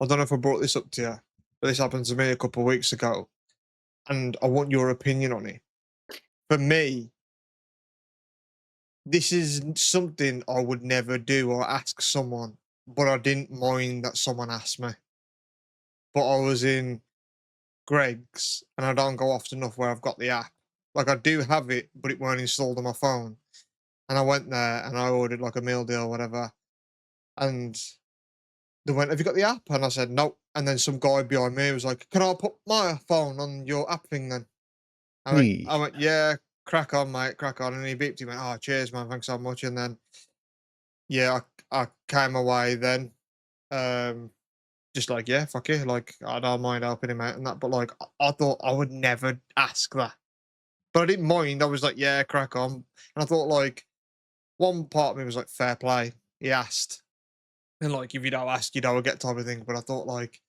I don't know if I brought this up to you, but this happened to me a couple of weeks ago, and I want your opinion on it. For me, this is something I would never do or ask someone, but I didn't mind that someone asked me. But I was in Greg's, and I don't go often enough where I've got the app. Like I do have it, but it weren't installed on my phone. And I went there and I ordered like a meal deal or whatever. And they went, "Have you got the app?" And I said, "No." And then some guy behind me was like, "Can I put my phone on your app thing then?" I Hey. went, "Yeah, crack on, mate, crack on." And he beeped. He went, "Oh, cheers, man. Thanks so much." And then, yeah, I came away then. Um, just like, yeah, fuck it. Like, I don't mind helping him out and that. But like, I thought I would never ask that. But I didn't mind. I was like, yeah, crack on. And I thought, like, one part of me was like, fair play. He asked. And like, if you don't ask, you don't get type of thing. But I thought, like,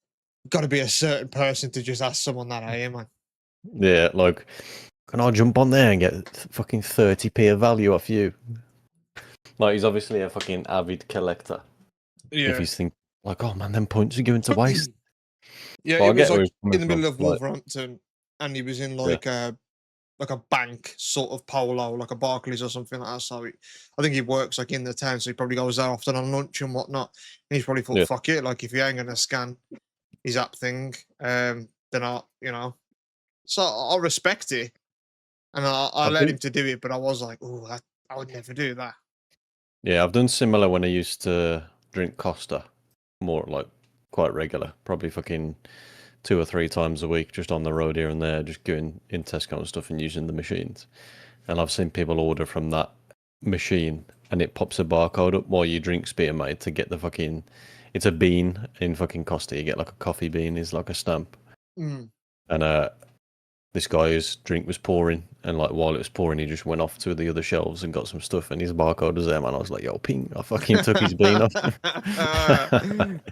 got to be a certain person to just ask someone that, hey, man. Yeah, like, can I jump on there and get fucking 30p of value off you? Like, he's obviously a fucking avid collector. If Yeah. he's think like, oh man, them points are going to waste. Yeah, But it I was get where like he's coming in the from. middle of Like, Wolverhampton, and he was in yeah, like a bank sort of polo, like a Barclays or something like that. So I think he works like in the town, so he probably goes there often on lunch and whatnot. And he's probably thought, yeah. fuck it, like if you ain't gonna scan his app thing, then So I respect it, and I I let him think, to do it, but I was like, oh, I would never do that. yeah, I've done similar when I used to drink Costa, more like quite regular, probably fucking 2 or 3 times a week, just on the road here and there, just going in Tesco and stuff and using the machines. And I've seen people order from that machine and it pops a barcode up while your drink's being made to get the fucking. It's a bean in fucking Costa. You get like a coffee bean, is like a stamp. Mm. And this guy's drink was pouring, and like while it was pouring, he just went off to the other shelves and got some stuff, and his barcode was there, man. I was like, yo, ping! I fucking took his bean off.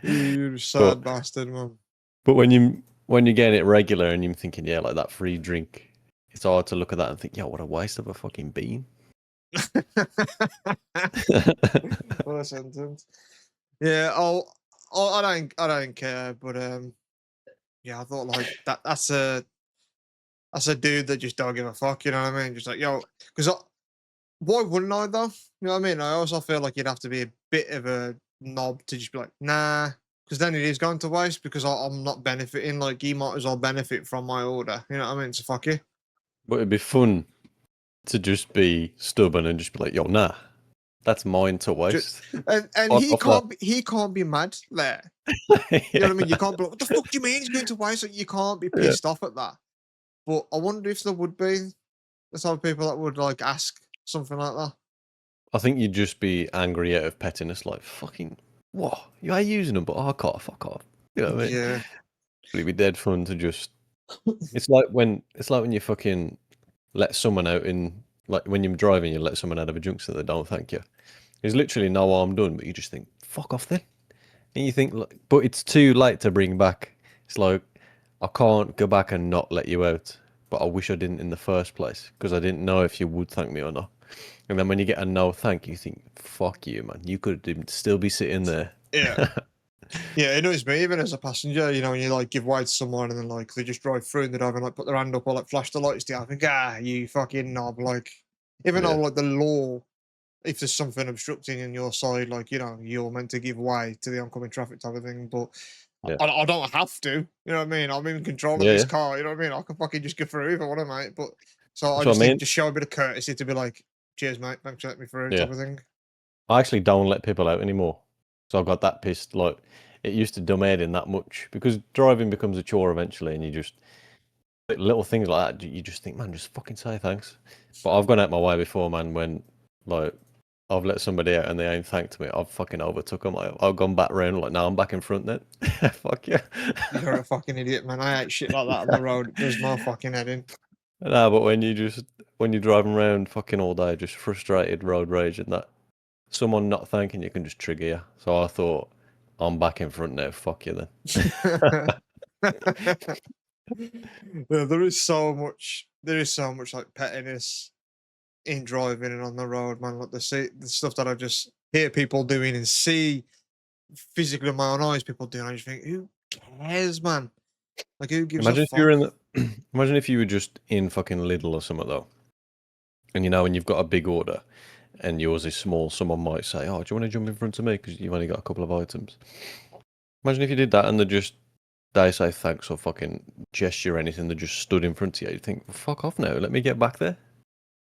You but sad bastard, man. but when you get it regular and you're thinking, yeah, like that free drink, it's hard to look at that and think, yo, what a waste of a fucking bean. What a sentence. Yeah, I don't care, but yeah, I thought like that's a dude that just don't give a fuck, you know what I mean? Just like, yo, because why wouldn't I though? You know what I mean? I also feel like you'd have to be a bit of a knob to just be like, nah, because then it is going to waste because I'm not benefiting. Like, he might as well benefit from my order. You know what I mean? So fuck you. But it'd be fun to just be stubborn and just be like, yo, nah, that's mine to Ju- waste. and Fuck off that. he can't be mad there. You know Yeah. what I mean? You can't be like, what the fuck do you mean he's going to waste? Like, you can't be Yeah. pissed off at that. But I wonder if there would be the type of people that would like ask something like that. I think you'd just be angry out of pettiness, like, fucking, what? You are using them, but I can't, fuck off. You know what I mean? Yeah. But it'd be dead fun to just. It's like when you fucking let someone out in, like when you're driving, you let someone out of a junction that they don't thank you. There's literally no harm done, but you just think, fuck off then. And you think, like, but it's too late to bring back. It's like, I can't go back and not let you out, but I wish I didn't in the first place because I didn't know if you would thank me or not. And then when you get a no thank, you think, fuck you, man. You could still be sitting there. Yeah. Yeah, it annoys me even as a passenger, when you like give way to someone and then like they just drive through and they don't even like put their hand up or like flash the lights to you. I think, you fucking knob. Like, even though Yeah. like the law, if there's something obstructing in your side, like, you're meant to give way to the oncoming traffic type of thing. But Yeah. I don't have to, you know what I mean? I'm in control of Yeah. this Yeah. car, you know what I mean? I can fucking just go through if I want to, mate. But so I That's what just I think mean. just show a bit of courtesy to be like, cheers, mate, thanks for letting me through, Yeah. type of thing. I actually don't let people out anymore. So I got that pissed. Like, it used to dumb head in that much because driving becomes a chore eventually, and you just like, little things like that. You just think, man, just fucking say thanks. But I've gone out my way before, man. When like I've let somebody out and they ain't thanked me, I've fucking overtook them. I've gone back round. Like, now I'm back in front then. Fuck yeah. You're a fucking idiot, man. I hate shit like that on the road. It does my fucking head in. Nah, but when you're driving around fucking all day, just frustrated, road rage, and that someone not thanking you can just trigger you. So I thought, I'm back in front now. Fuck you then. Yeah, there is so much like pettiness in driving and on the road, man. Like the stuff that I just hear people doing and see physically with my own eyes people do, and I just think, who cares, man? Like, who gives a Imagine if you were fuck? in the, imagine if you were just in fucking Lidl or something though, and when you've got a big order, and yours is small, someone might say, "Oh, do you want to jump in front of me because you've only got a couple of items?" Imagine if you did that and they say thanks or fucking gesture or anything, they just stood in front of you. You think, well, fuck off now, let me get back there.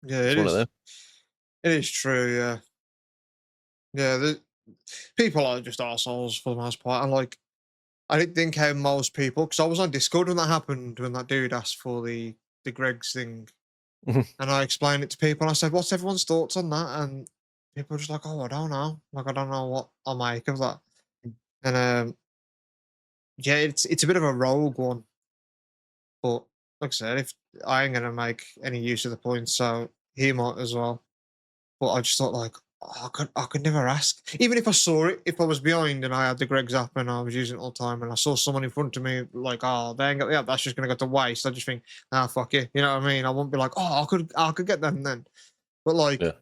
Yeah, It's it one of is. them. It is true. Yeah, yeah. People are just assholes for the most part, and like, I didn't think how most people, because I was on Discord when that happened, when that dude asked for the Greg's thing, and I explained it to people, and I said, "What's everyone's thoughts on that?" And people were just like, "Oh, I don't know. Like, I don't know what I'll make of that." And yeah, it's a bit of a rogue one, but like I said, if I ain't gonna make any use of the points, so he might as well. But I just thought like, oh, I could never ask. Even if I saw it, if I was behind and I had the Greg's app and I was using it all the time and I saw someone in front of me, like, oh, they ain't got the app, that's just gonna go to waste. I just think, ah, fuck it. You know what I mean? I won't be like, oh, I could get them then. But Yeah, like,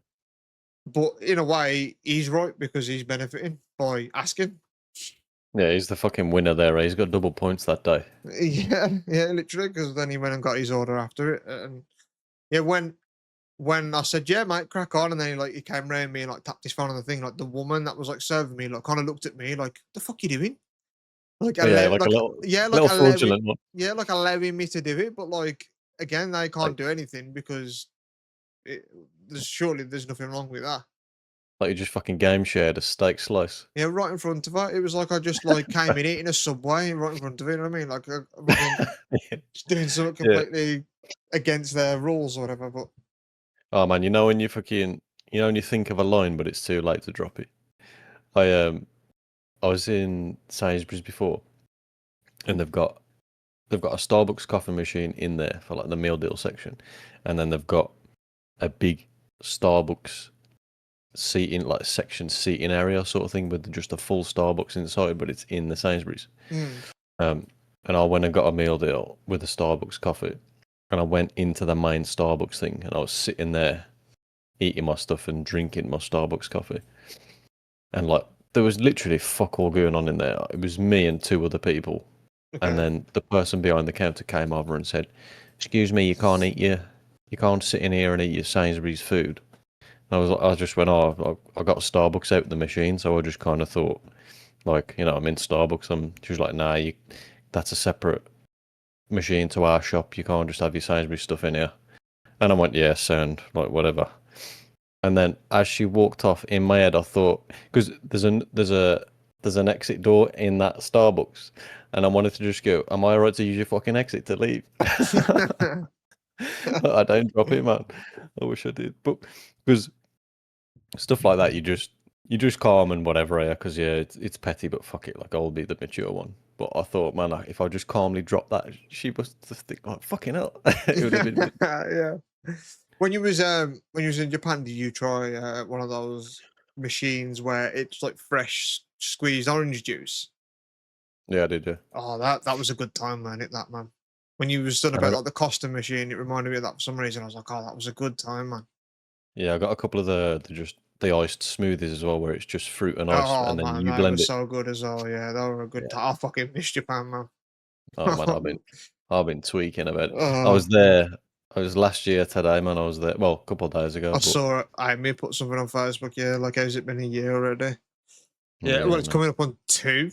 but in a way, he's right because he's benefiting by asking. yeah. He's the fucking winner there. He's got double points that day. Yeah, yeah, literally, because then he went and got his order after it. And yeah, when I said, "Yeah, mate, crack on," and then he came round me and like tapped his phone on the thing, like the woman that was like serving me, like kind of looked at me like, "The fuck you doing?" Like Yeah, allow, like a like little, yeah, like little allowing, fraudulent one. yeah, like allowing me to do it, but like again, they Like, can't do anything because it, there's nothing wrong with that. like you just fucking game shared a steak slice. Yeah, right in front of her. It was like I just like came in eating a subway right in front of it. You know what I mean? Like I'm fucking just doing something Yeah. completely against their rules or whatever. But Oh man, when you fucking, when you think of a line, but it's too late to drop it. I um, I was in Sainsbury's before, and they've got a Starbucks coffee machine in there for like the meal deal section, and then they've got a big Starbucks seating, like section seating area sort of thing with just a full Starbucks inside, but it's in the Sainsbury's. mm, Um, and I went and got a meal deal with a Starbucks coffee, and I went into the main Starbucks thing, and I was sitting there eating my stuff and drinking my Starbucks coffee, and like there was literally fuck all going on in there. It was me and two other people, and okay. then the person behind the counter came over and said, "Excuse me, you can't sit in here and eat your Sainsbury's food." I just went, "Oh, I got Starbucks out the machine," so I just kind of thought, like, I'm in Starbucks. She was like, "Nah, that's a separate machine to our shop. You can't just have your Sainsbury's stuff in here." And I went, "Yeah, sound like whatever." And then as she walked off, in my head, I thought, because there's an exit door in that Starbucks, and I wanted to just go, "Am I right to use your fucking exit to leave?" I don't drop it, man. I wish I did, but because stuff like that, you just calm and whatever, yeah. Because yeah, it's petty, but fuck it, like I'll be the mature one. But I thought, man, like, if I just calmly drop that, she must just think, like, fucking hell, it would have been. Yeah. When you was in Japan, did you try one of those machines where it's like fresh squeezed orange juice? Yeah, I did, yeah. Oh, that was a good time, man. It that man. When you was done And I about got, like the Costa machine, it reminded me of that for some reason. I was like, oh, that was a good time, man. yeah, I got a couple of the iced smoothies as well, where it's just fruit and ice, Oh and then man, you they were blend it. so good as well. Yeah, they were a good Yeah. time. I fucking missed Japan, man. Oh man, I've been tweaking about it. I Oh, was there. I was last year today, man. I was there. Well, a couple of days ago, I but saw it. I may put something on Facebook. Yeah, like how's it been a year already? Yeah, well, yeah, it's man. coming up on 2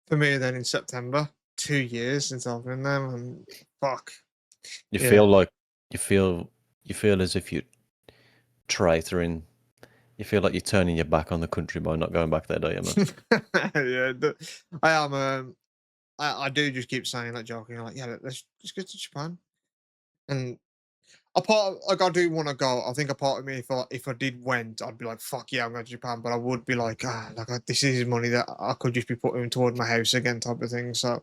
for me then in September. 2 years since I've been there, and fuck. You Yeah. feel like you feel you feel as if you're traitoring. You feel like you're turning your back on the country by not going back there, don't you, man? Yeah, I am. I do just keep saying that joking. Like, yeah, let's go to Japan. And like, I do want to go. I think a part of me, if I did went, I'd be like, fuck yeah, I'm going to Japan. But I would be like, this is money that I could just be putting toward my house again, type of thing. So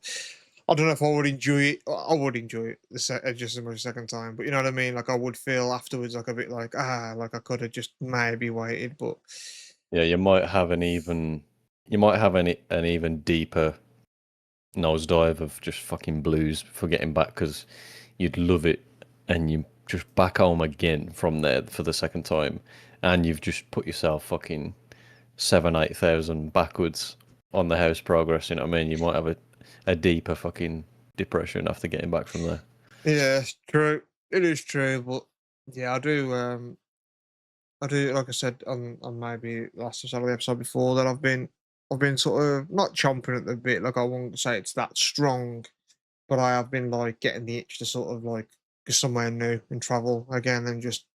I don't know if I would enjoy it. I would enjoy it just as much a second time. But you know what I mean? Like I would feel afterwards like a bit like I could have just maybe waited. But Yeah, you might have an even deeper nosedive of just fucking blues for getting back because you'd love it, and you just back home again from there for the second time, and you've just put yourself fucking 7, 8,000 backwards on the house progress. You know what I mean? You might have a deeper fucking depression after getting back from there. Yeah, it's true. It is true, but yeah, I do, like I said on maybe last episode of the episode before, that I've been sort of not chomping at the bit, like I won't say it's that strong, but I have been like getting the itch to sort of like go somewhere new and travel again and just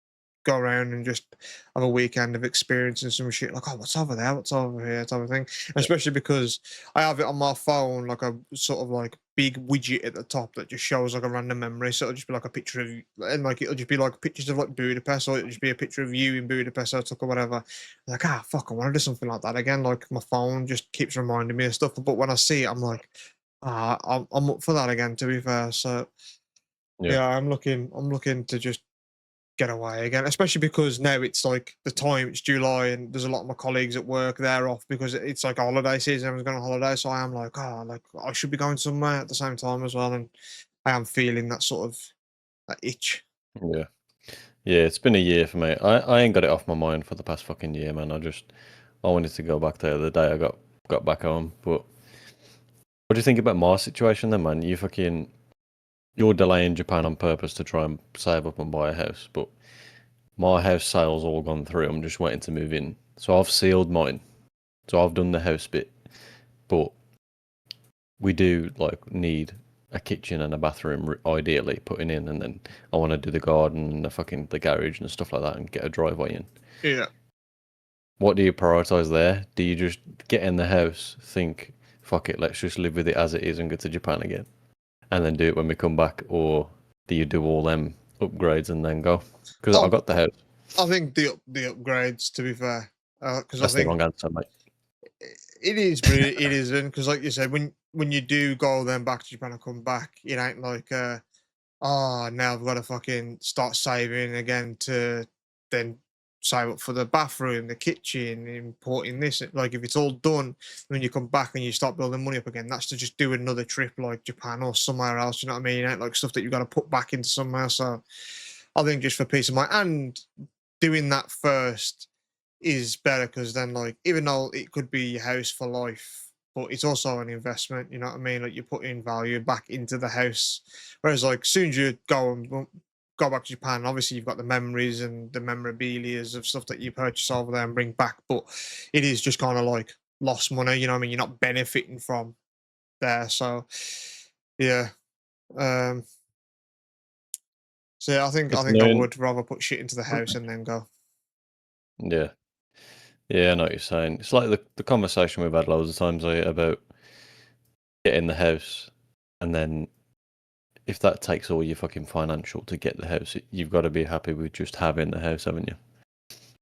go around and just have a weekend of experiencing some shit like, oh, what's over there? What's over here? Type of thing. Yeah, Especially because I have it on my phone, like a sort of like big widget at the top that just shows like a random memory. So it'll just be like a picture of and like it'll just be like pictures of like Budapest, or it'll just be a picture of you in Budapest I took or whatever. Like, ah, fuck, I want to do something like that again. Like my phone just keeps reminding me of stuff. But when I see it, I'm like, ah, I'm up for that again, to be fair. So yeah, yeah, I'm looking to just get away again, especially because now it's like the time, it's July, and there's a lot of my colleagues at work, they're off because it's like a holiday season. Everyone's going on holiday. So I am like, oh, like I should be going somewhere at the same time as well. And I am feeling that sort of that itch. yeah, yeah. It's been a year for me. I ain't got it off my mind for the past fucking year, man. I wanted to go back there the day I got back home. But what do you think about my situation then, man? You're delaying Japan on purpose to try and save up and buy a house, but my house sale's all gone through. I'm just waiting to move in. So I've sealed mine. So I've done the house bit, but we do like need a kitchen and a bathroom ideally putting in, and then I want to do the garden and the garage and stuff like that and get a driveway in. Yeah. What do you prioritize there? Do you just get in the house, think, fuck it, let's just live with it as it is and go to Japan again, and then do it when we come back, or do you do all them upgrades and then go? Because I Oh, got the house. I think the upgrades, to be fair, because I That's the think wrong answer, mate. it is, but it isn't, because like you said, when you do go then back to Japan and come back, it ain't like oh, now I've got to fucking start saving again to then save up for the bathroom, the kitchen, importing this. Like if it's all done, when you come back and you start building money up again, that's to just do another trip like Japan or somewhere else. You know what I mean? It ain't like stuff that you got to put back into somewhere. So I think just for peace of mind and doing that first is better, because then like even though it could be your house for life, but it's also an investment. You know what I mean? Like you put in value back into the house. Whereas like soon as you go back to Japan, obviously you've got the memories and the memorabilia of stuff that you purchase over there and bring back, but it is just kind of like lost money. You know what I mean? You're not benefiting from there. So yeah. Um so yeah, It's I think I annoying. would rather put shit into the house and then go. Yeah. Yeah, I know what you're saying. It's like the conversation we've had loads of times about getting the house, and then if that takes all your fucking financial to get the house, you've got to be happy with just having the house, haven't you?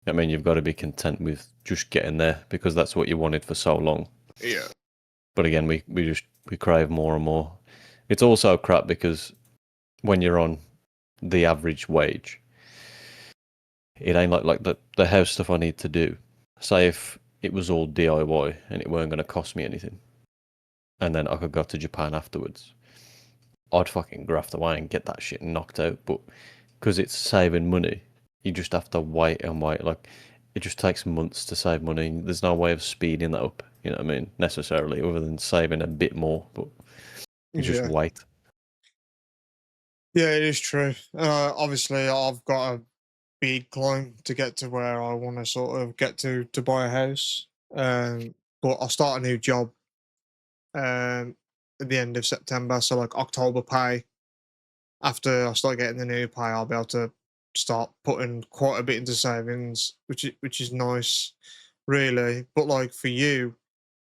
I mean, you've got to be content with just getting there because that's what you wanted for so long. Yeah. But again, we crave more and more. It's also crap because when you're on the average wage, it ain't like the house stuff I need to do. Say if it was all DIY and it weren't going to cost me anything, and then I could go to Japan afterwards, I'd fucking graft away and get that shit knocked out. But because it's saving money, you just have to wait and wait. Like it just takes months to save money. There's no way of speeding that up. You know what I mean? Necessarily, other than saving a bit more. But you just Yeah. wait. Yeah, it is true. Obviously, I've got a big climb to get to where I want to sort of get to buy a house. But I'll start a new job at the end of September, so like October pay. After I start getting the new pay, I'll be able to start putting quite a bit into savings, which is nice, really. But like for you,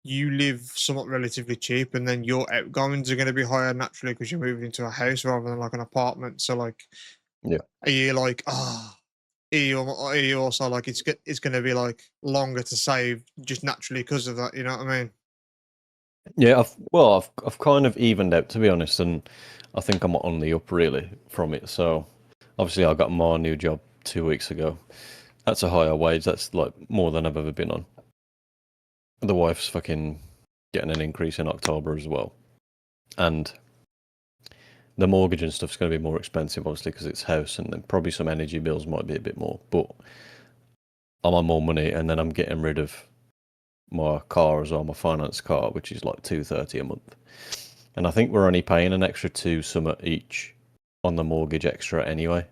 you live somewhat relatively cheap, and then your outgoings are going to be higher naturally because you're moving into a house rather than like an apartment. So like, Yeah. are you like, are you also like it's going to be like longer to save just naturally because of that? You know what I mean? Yeah, I've kind of evened out to be honest, and I think I'm on the up really from it. So obviously I got my new job 2 weeks ago. That's a higher wage. That's like more than I've ever been on. The wife's fucking getting an increase in October as well, and the mortgage and stuff's going to be more expensive obviously because it's house, and then probably some energy bills might be a bit more. But I'm on more money, and then I'm getting rid of my car as well, my finance car, which is like 230 a month. And I think we're only paying an extra two summer each on the mortgage extra anyway.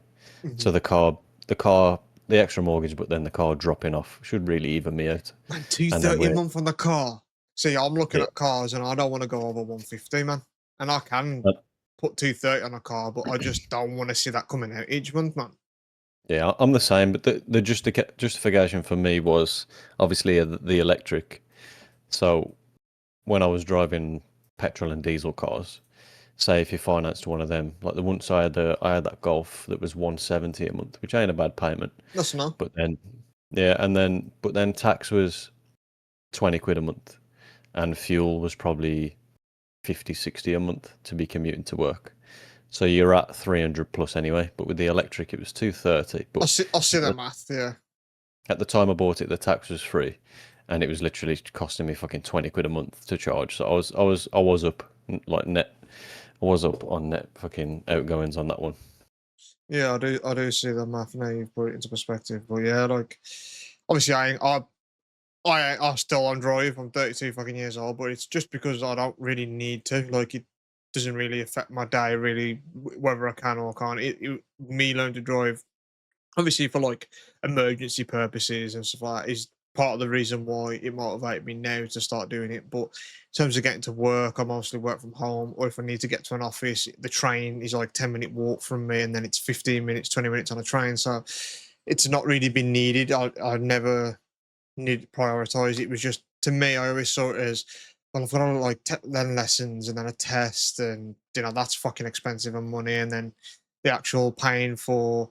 So Mhm. the extra mortgage, but then the car dropping off should really even me out. Man, And then 230 a we're month on the car. See, I'm looking yeah, at cars and I don't want to go over 150, man. And I can uh, put 230 on a car, but I just don't want to see that coming out each month, man. yeah, I'm the same. But the justification for me was obviously the electric. So when I was driving petrol and diesel cars, say if you financed one of them, like the once I had that Golf that was 170 a month, which ain't a bad payment. That's no. But then yeah, but then tax was 20 quid a month, and fuel was probably 50, 60 a month to be commuting to work. So you're at 300 plus anyway. But with the electric, it was 230. But I see at the the, math, yeah. at the time I bought it, the tax was free, and it was literally costing me fucking 20 quid a month to charge. So I was up like net. I was up on net fucking outgoings on that one. Yeah, I do see the math now. You've put it into perspective, but yeah, like obviously I still on drive. I'm 32 fucking years old, but it's just because I don't really need to. Like it doesn't really affect my day really, whether I can or can't. Me learning to drive, obviously for like emergency purposes and stuff like that, is part of the reason why it motivated me now to start doing it. But in terms of getting to work, I mostly work from home, or if I need to get to an office, the train is like 10-minute walk from me, and then it's 15 minutes, 20 minutes on a train. So it's not really been needed. I never need to prioritize. It was just to me, I always saw it as well. I've got to like then lessons and then a test, and that's fucking expensive and money, and then the actual paying for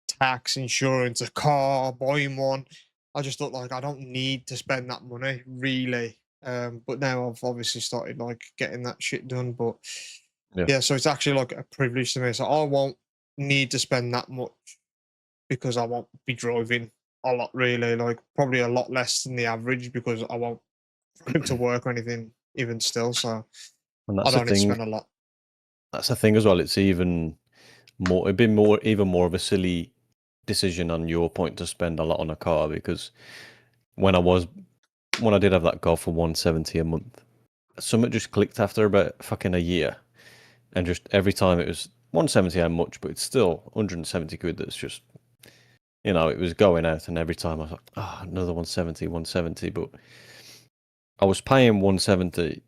tax, insurance, a car, buying one. I just thought like I don't need to spend that money really. But now I've obviously started like getting that shit done. But Yeah, yeah, so it's actually like a privilege to me. So I won't need to spend that much because I won't be driving a lot really, like probably a lot less than the average because I won't drive to work or anything even still. So and I that's the don't need to thing. spend a lot. That's the thing as well. It's even more. It'd be more, even more of a silly decision on your point to spend a lot on a car because when I was when I did have that Golf for 170 a month, something just clicked after about fucking a year, and just every time it was 170 how much, but it's still 170 quid. That's just it was going out, and every time I was like, oh, another 170, 170. But I was paying 170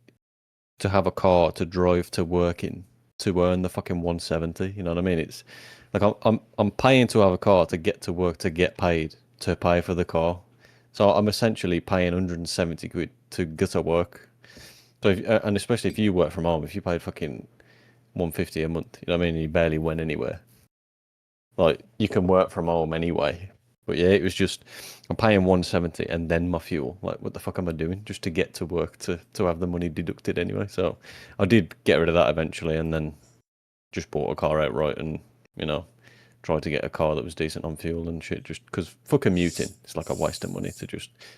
to have a car to drive to work in to earn the fucking 170. You know what I mean? It's like I'm paying to have a car to get to work to get paid to pay for the car. So I'm essentially paying 170 quid to get to work. So and especially if you work from home, if you paid fucking 150 a month, you know what I mean? You barely went anywhere. Like you can work from home anyway. But yeah, it was just I'm paying 170 and then my fuel. Like what the fuck am I doing just to get to work to have the money deducted anyway? So I did get rid of that eventually and then just bought a car outright and you know tried to get a car that was decent on fuel and shit just because for commuting it's like a waste of money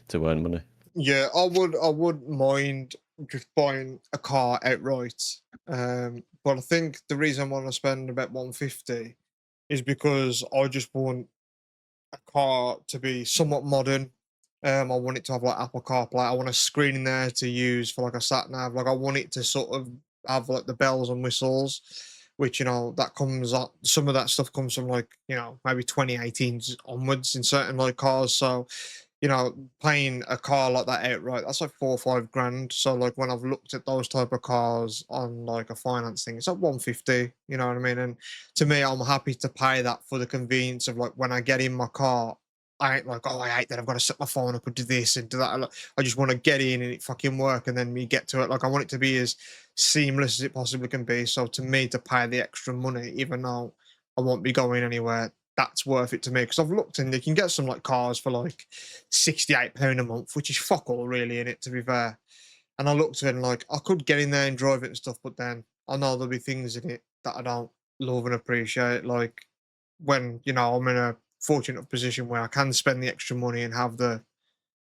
to earn money. Yeah, I would mind just buying a car outright. But I think the reason I want to spend about 150 is because I just want a car to be somewhat modern. I want it to have like Apple CarPlay. I want a screen in there to use for like a sat nav. Like I want it to sort of have like the bells and whistles, which that comes up. Some of that stuff comes from like maybe 2018s onwards in certain like cars. So paying a car like that outright, that's like 4 or 5 grand. So like when I've looked at those type of cars on like a finance thing, it's like 150. You know what I mean? And to me, I'm happy to pay that for the convenience of like when I get in my car, I ain't like, oh, I hate that I've got to set my phone up and do this and do that. I just want to get in and it fucking work, and then me get to it. Like I want it to be as seamless as it possibly can be. So to me, to pay the extra money, even though I won't be going anywhere, that's worth it to me because I've looked and you can get some like cars for like £68 a month, which is fuck all really in it, to be fair. And I looked at it and like I could get in there and drive it and stuff, but then I know there'll be things in it that I don't love and appreciate. Like when I'm in a fortunate position where I can spend the extra money and have the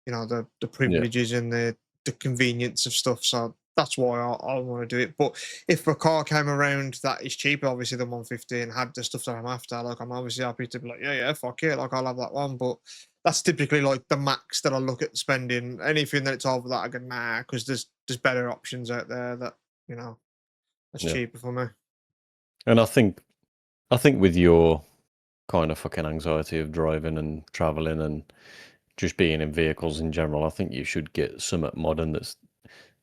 the Yeah. privileges and the convenience of stuff. So that's why I want to do it. But if a car came around that is cheaper, obviously than 150, and had the stuff that I'm after, like I'm obviously happy to be like, yeah, fuck it, like I'll have that one. But that's typically like the max that I look at spending. Anything that's over that, I go nah, because there's better options out there that you know that's Yeah. cheaper for me. And I think with your kind of fucking anxiety of driving and traveling and just being in vehicles in general, I think you should get something modern that's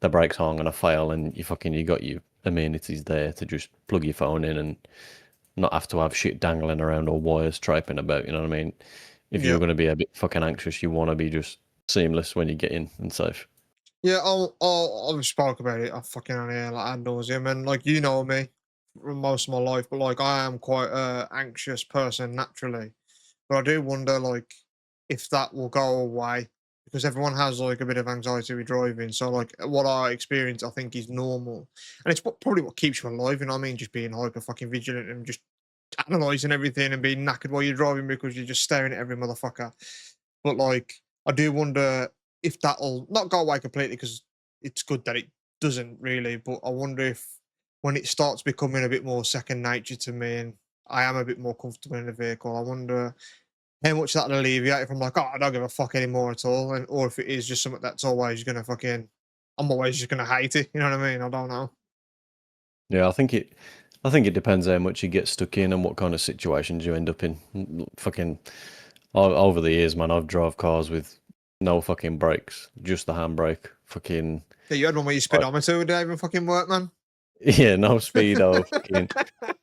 the brakes aren't gonna fail and you got your amenities there to just plug your phone in and not have to have shit dangling around or wires tripping about, you know what I mean? If Yeah. you're gonna be a bit fucking anxious, you wanna be just seamless when you get in and safe. Yeah, I've spoke about it. I fucking on here like ad nauseum, and like you know me for most of my life, but like I am quite a anxious person naturally. But I do wonder like if that will go away because everyone has like a bit of anxiety with driving. So like what I experience, I think is normal, and it's probably what keeps you alive. You know what I mean? Just being hyper fucking vigilant and just analyzing everything and being knackered while you're driving because you're just staring at every motherfucker. But like, I do wonder if that'll not go away completely because it's good that it doesn't really. But I wonder if when it starts becoming a bit more second nature to me and I am a bit more comfortable in the vehicle, I wonder how much that'll alleviate if I'm like, oh, I don't give a fuck anymore at all, and or if it is just something that's always gonna fucking, I'm always just gonna hate it. You know what I mean? I don't know. Yeah, I think it depends how much you get stuck in and what kind of situations you end up in. Fucking over the years, man, I've drove cars with no fucking brakes, just the handbrake. Fucking Yeah, you had one where your like, speedometer would even fucking work, man. yeah, no speedo. Fucking,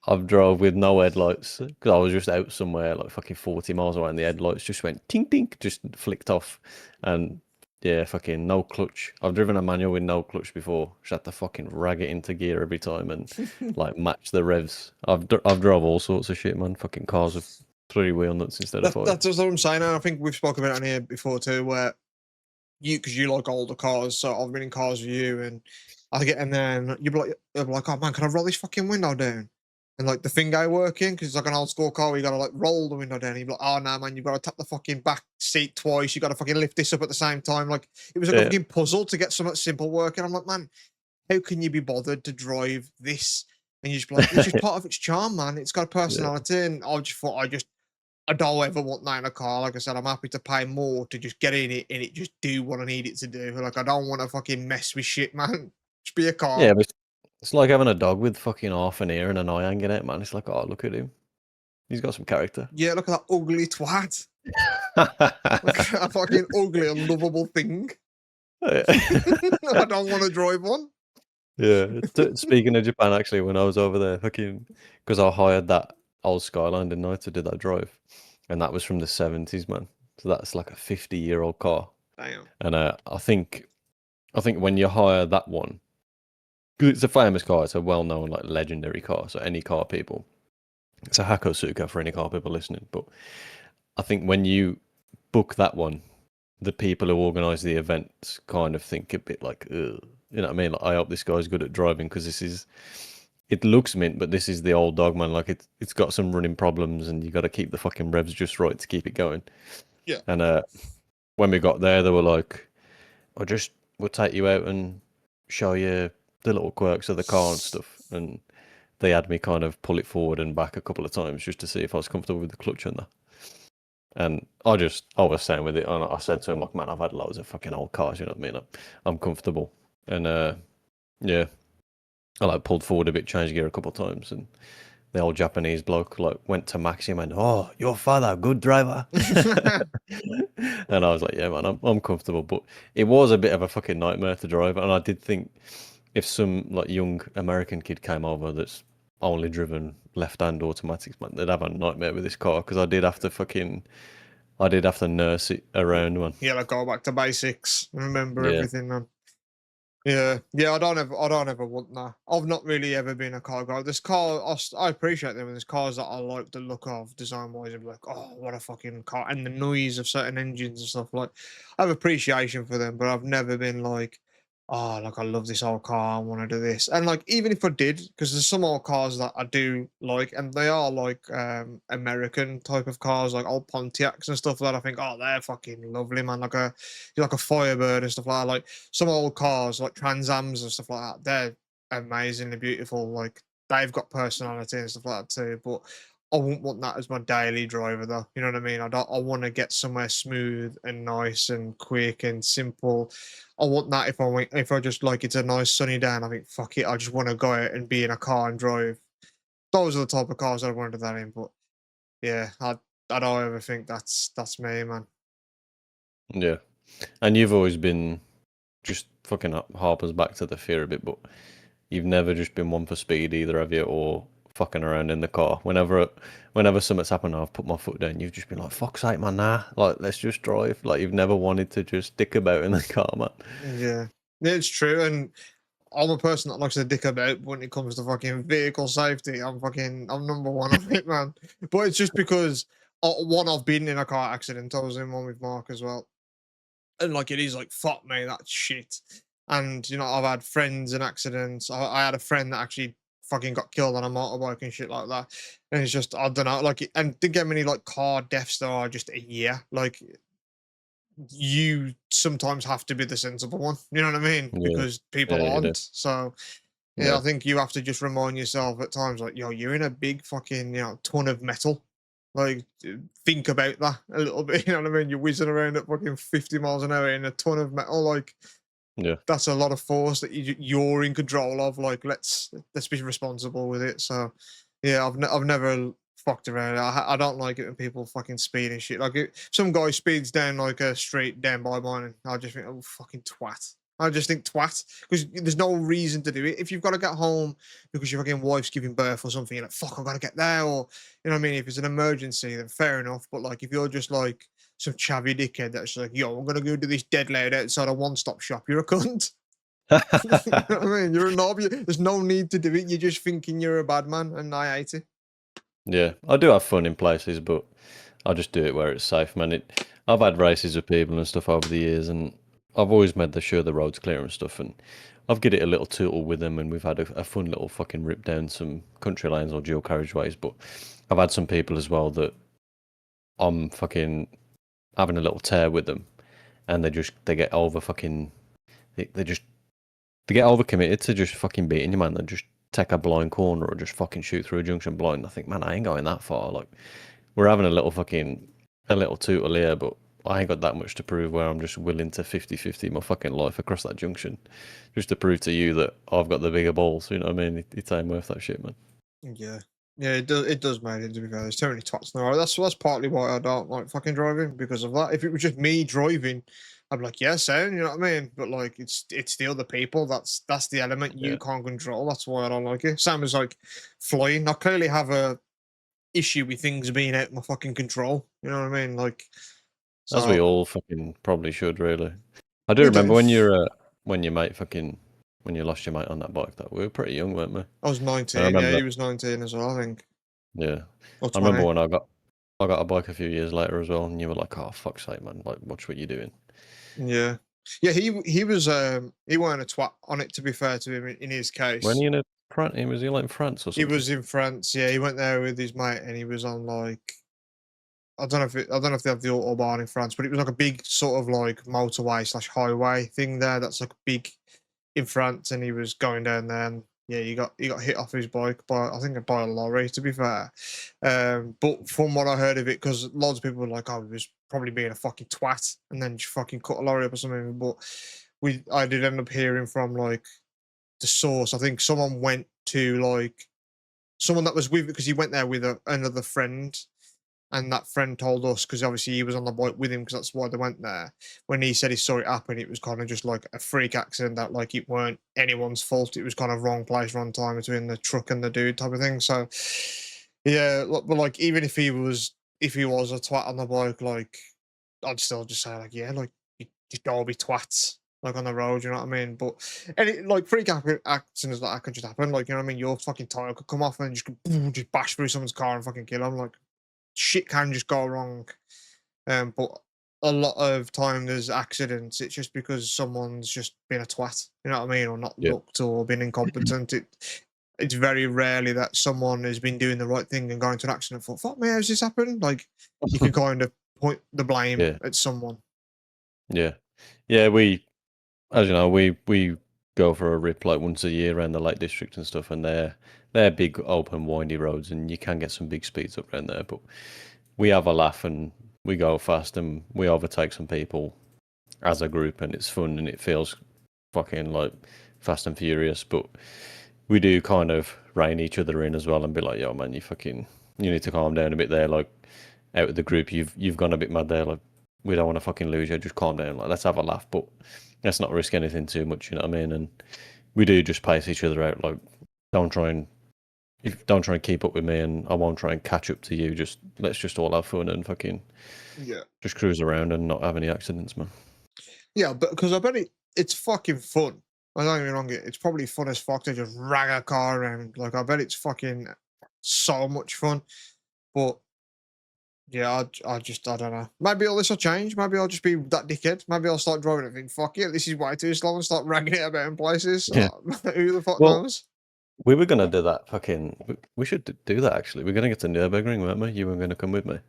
I've drove with no headlights because I was just out somewhere like fucking 40 miles away, and the headlights just went tink tink, just flicked off, and yeah, fucking no clutch. I've driven a manual with no clutch before. Just had to fucking rag it into gear every time and like match the revs. I've drove all sorts of shit, man. Fucking cars with three wheel nuts instead of five. That's what I'm saying. And I think we've spoken about it on here before too, where because you like older cars, so I've been in cars with you, and I get in there, and you'll be like, oh man, can I roll this fucking window down? And like the thing ain't working because it's like an old school car where you gotta like roll the window down. And you're like, oh no, man, you've got to tap the fucking back seat twice. You got to fucking lift this up at the same time. Like it was like a Yeah, fucking puzzle to get something simple working. I'm like, man, how can you be bothered to drive this? And you just be like, it's just part of its charm, man. It's got a yeah, personality, and I just thought I don't ever want that in a car. Like I said, I'm happy to pay more to just get in it and it just do what I need it to do. Like I don't want to fucking mess with shit, man. Just be a car. yeah. But it's like having a dog with fucking half an ear and an eye hanging out, man. It's like, oh, look at him. He's got some character. Yeah, look at that ugly twat. Look at that fucking ugly, unlovable thing. I don't want to drive one. Yeah. Speaking of Japan, actually, when I was over there, fucking, because I hired that old Skyline, didn't I, to do that drive, and that was from the 70s, man. So that's like a 50-year-old car, Damn. and I think when you hire that one, 'cause it's a famous car, it's a well-known like legendary car. So any car people, it's a Hakosuka for any car people listening. But I think when you book that one, the people who organise the events kind of think a bit like, ugh. You know what I mean? Like, I hope this guy's good at driving because it looks mint, but this is the old dog, man. Like it's got some running problems, and you got to keep the fucking revs just right to keep it going. Yeah. And when we got there, they were like, we'll take you out and show you the little quirks of the car and stuff." And they had me kind of pull it forward and back a couple of times just to see if I was comfortable with the clutch and that. And I was saying with it, and I said to him like, "Man, I've had loads of fucking old cars, you know what I mean? I'm comfortable." And yeah, I like pulled forward a bit, changed gear a couple of times, and the old Japanese bloke like went to Maxim and, "Oh, your father, good driver." And I was like, "Yeah, man, I'm comfortable." But it was a bit of a fucking nightmare to drive, and I did think if some like young American kid came over that's only driven left-hand automatics, man, they'd have a nightmare with this car because I did have to nurse it around, man. Yeah, like go back to basics. Remember Yeah, everything, man. Yeah. I don't ever want that. I've not really ever been a car guy. This car, I appreciate them. And there's cars that I like the look of design wise. And be like, oh, what a fucking car, and the noise of certain engines and stuff. Like, I have appreciation for them, but I've never been like, oh, like I love this old car, I want to do this. And like, even if I did, because there's some old cars that I do like, and they are like American type of cars, like old Pontiacs and stuff that I think, oh, they're fucking lovely, man. Like a Firebird and stuff like that. Like some old cars, like Trans Ams and stuff like that, they're amazingly beautiful. Like they've got personality and stuff like that too. But I wouldn't want that as my daily driver, though. You know what I mean? I want to get somewhere smooth and nice and quick and simple. I want that if I just like it's a nice sunny day and I think fuck it, I just want to go out and be in a car and drive. Those are the type of cars I want to do that in. But yeah, I don't ever think that's me, man. Yeah. And you've always been just fucking harpers back to the fear a bit, but you've never just been one for speed either, have you? Or fucking around in the car. Whenever something's happened, I've put my foot down. You've just been like, "Fuck's sake, man! Nah, like let's just drive." Like you've never wanted to just dick about in the car, man. Yeah. Yeah, it's true. And I'm a person that likes to dick about when it comes to fucking vehicle safety. I'm number one on it, man. But it's just because one, I've been in a car accident. I was in one with Mark as well. And like it is like fuck me, that's shit. And I've had friends in accidents. I had a friend that actually fucking got killed on a motorbike and shit like that. And it's just I don't know, and think how many like car deaths there are just a year. Like you sometimes have to be the sensible one. You know what I mean? Yeah, Because people yeah, you do. aren't. So yeah, Yeah, I think you have to just remind yourself at times, like, yo, you're in a big fucking, ton of metal. Like, think about that a little bit. You know what I mean? You're whizzing around at fucking 50 miles an hour in a ton of metal. Like, yeah, that's a lot of force that you're in control of. Like, let's be responsible with it. So, yeah, I've never fucked around. I don't like it when people fucking speed and shit. Like, some guy speeds down like a street down by mine, and I just think, oh, fucking twat. I just think twat because there's no reason to do it. If you've got to get home because your fucking wife's giving birth or something, you're like, fuck, I've got to get there. Or, you know what I mean? If it's an emergency, then fair enough. But, like, if you're just like some chavvy dickhead that's like, yo, I'm going to go do this dead loud outside a one stop shop, you're a cunt. You know what I mean? You're a knob. There's no need to do it. You're just thinking you're a bad man, and I hate it. yeah. I do have fun in places, but I just do it where it's safe, man. I've had races with people and stuff over the years, and I've always made sure the road's clear and stuff. And I've get it a little tootle with them, and we've had a fun little fucking rip down some country lanes or dual carriageways. But I've had some people as well that I'm fucking having a little tear with them, and they get over fucking they just they get overcommitted to just fucking beating you, man. They just take a blind corner or just fucking shoot through a junction blind. I think, man, I ain't going that far. Like we're having a little tootle here, but I ain't got that much to prove where I'm just willing to 50-50 my fucking life across that junction just to prove to you that I've got the bigger balls. You know what I mean? It ain't worth that shit, man. Yeah. Yeah, it does, mate, to be fair. There's too many twats now. That's partly why I don't like fucking driving because of that. If it was just me driving, I'd be like, yeah, sound, you know what I mean? But like it's the other people. That's the element you Yeah. can't control. That's why I don't like it. Same as like flying. I clearly have a issue with things being out of my fucking control. You know what I mean? Like As we so all fucking probably should, really. I do we do. remember when your mate fucking when you lost your mate on that bike. That we were pretty young, weren't we? I was I 19, yeah, remember, he was 19 as well, I think. yeah. Or I remember 20. when I got a bike a few years later as well, and you were like, "Oh fuck's sake, man! Like, watch what you're doing." Yeah. Yeah, he was he weren't a twat on it, to be fair to him in his When case. he in a France, was he like in France or He something? was in France, yeah, he went there with his mate and he was on like I don't know if they have the autobahn in France, but it was like a big sort of like motorway slash highway thing there that's like big in France, and he was going down there and yeah, he got hit off his bike by I think by a lorry, to be fair. But from what I heard of it, because loads of people were like, oh, he was probably being a fucking twat and then just fucking cut a lorry up or something. But I did end up hearing from like the source. I think someone went to like someone that was with because he went there with another friend, and that friend told us because obviously he was on the bike with him because that's why they went there. When he said he saw it happen, it was kind of just like a freak accident that like it weren't anyone's fault. It was kind of wrong place, wrong time between the truck and the dude type of thing. So yeah, but like even if he was a twat on the bike, like I'd still just say like yeah, like you just don't be twats like on the road, you know what I mean? But like accidents like that could just happen. Like you know what I mean? Your fucking tire could come off and just go, boom, just bash through someone's car and fucking kill them. Like shit can just go wrong. But a lot of time there's accidents, it's just because someone's just been a twat, you know what I mean, or not Yeah. looked or been incompetent. It's very rarely that someone has been doing the right thing and gone into an accident and thought, "Fuck me, how's this happened?" Like, you can kind of point the blame Yeah. at someone. Yeah. Yeah, we as you know, we go for a rip like once a year around the Lake District and stuff, and they're big open windy roads, and you can get some big speeds up around there. But we have a laugh and we go fast and we overtake some people as a group, and it's fun and it feels fucking like Fast and Furious. But we do kind of rein each other in as well and be like, "Yo, man, you need to calm down a bit there. Like out of the group, you've gone a bit mad there. Like we don't want to fucking lose you. Just calm down. Like let's have a laugh, but let's not risk anything too much. You know what I mean?" And we do just pace each other out. Like don't try and don't try and keep up with me, and I won't try and catch up to you. Just let's just all have fun and fucking Yeah. just cruise around and not have any accidents, man. Yeah, but because I bet it's fucking fun. I don't get me wrong, it's probably fun as fuck to just rag a car around. Like, I bet it's fucking so much fun. But yeah, I don't know. Maybe all this will change. Maybe I'll just be that dickhead. Maybe I'll start driving and think, fuck it, this is way too slow and start ragging it about in places. Yeah. Who the fuck Well, knows? we were gonna do that. We should do that actually. We're gonna get to Nurburgring, weren't we? You were gonna come with me,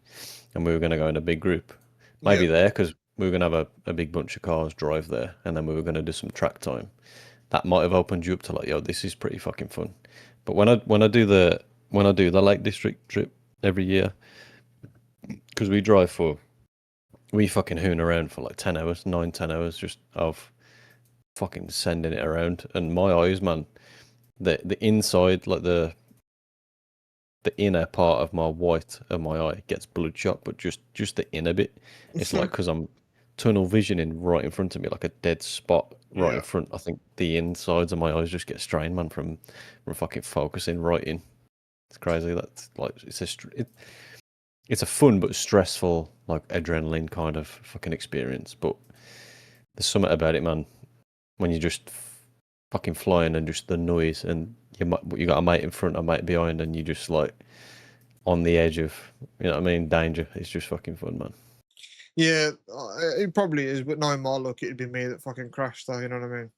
and we were gonna go in a big group. Yeah, Maybe there because we were gonna have a big bunch of cars drive there, and then we were gonna do some track time. That might have opened you up to like, yo, this is pretty fucking fun. But when I do the Lake District trip every year, because we fucking hoon around for like 10 hours, 9, 10 hours just of fucking sending it around. And my eyes, man, the inside, like the inner part of my white of my eye gets bloodshot, but just the inner bit. It's like because I'm tunnel visioning right in front of me, like a dead spot right in yeah, front. I think the insides of my eyes just get strained, man, from fucking focusing right in. It's crazy. That's like it's a fun but stressful, like adrenaline kind of fucking experience. But there's something about it, man. When you're just fucking flying and just the noise, and you got a mate in front, a mate behind, and you just like on the edge of, you know what I mean, danger. It's just fucking fun, man. yeah. It probably is, but knowing my luck, it'd be me that fucking crashed. Though, you know what I mean?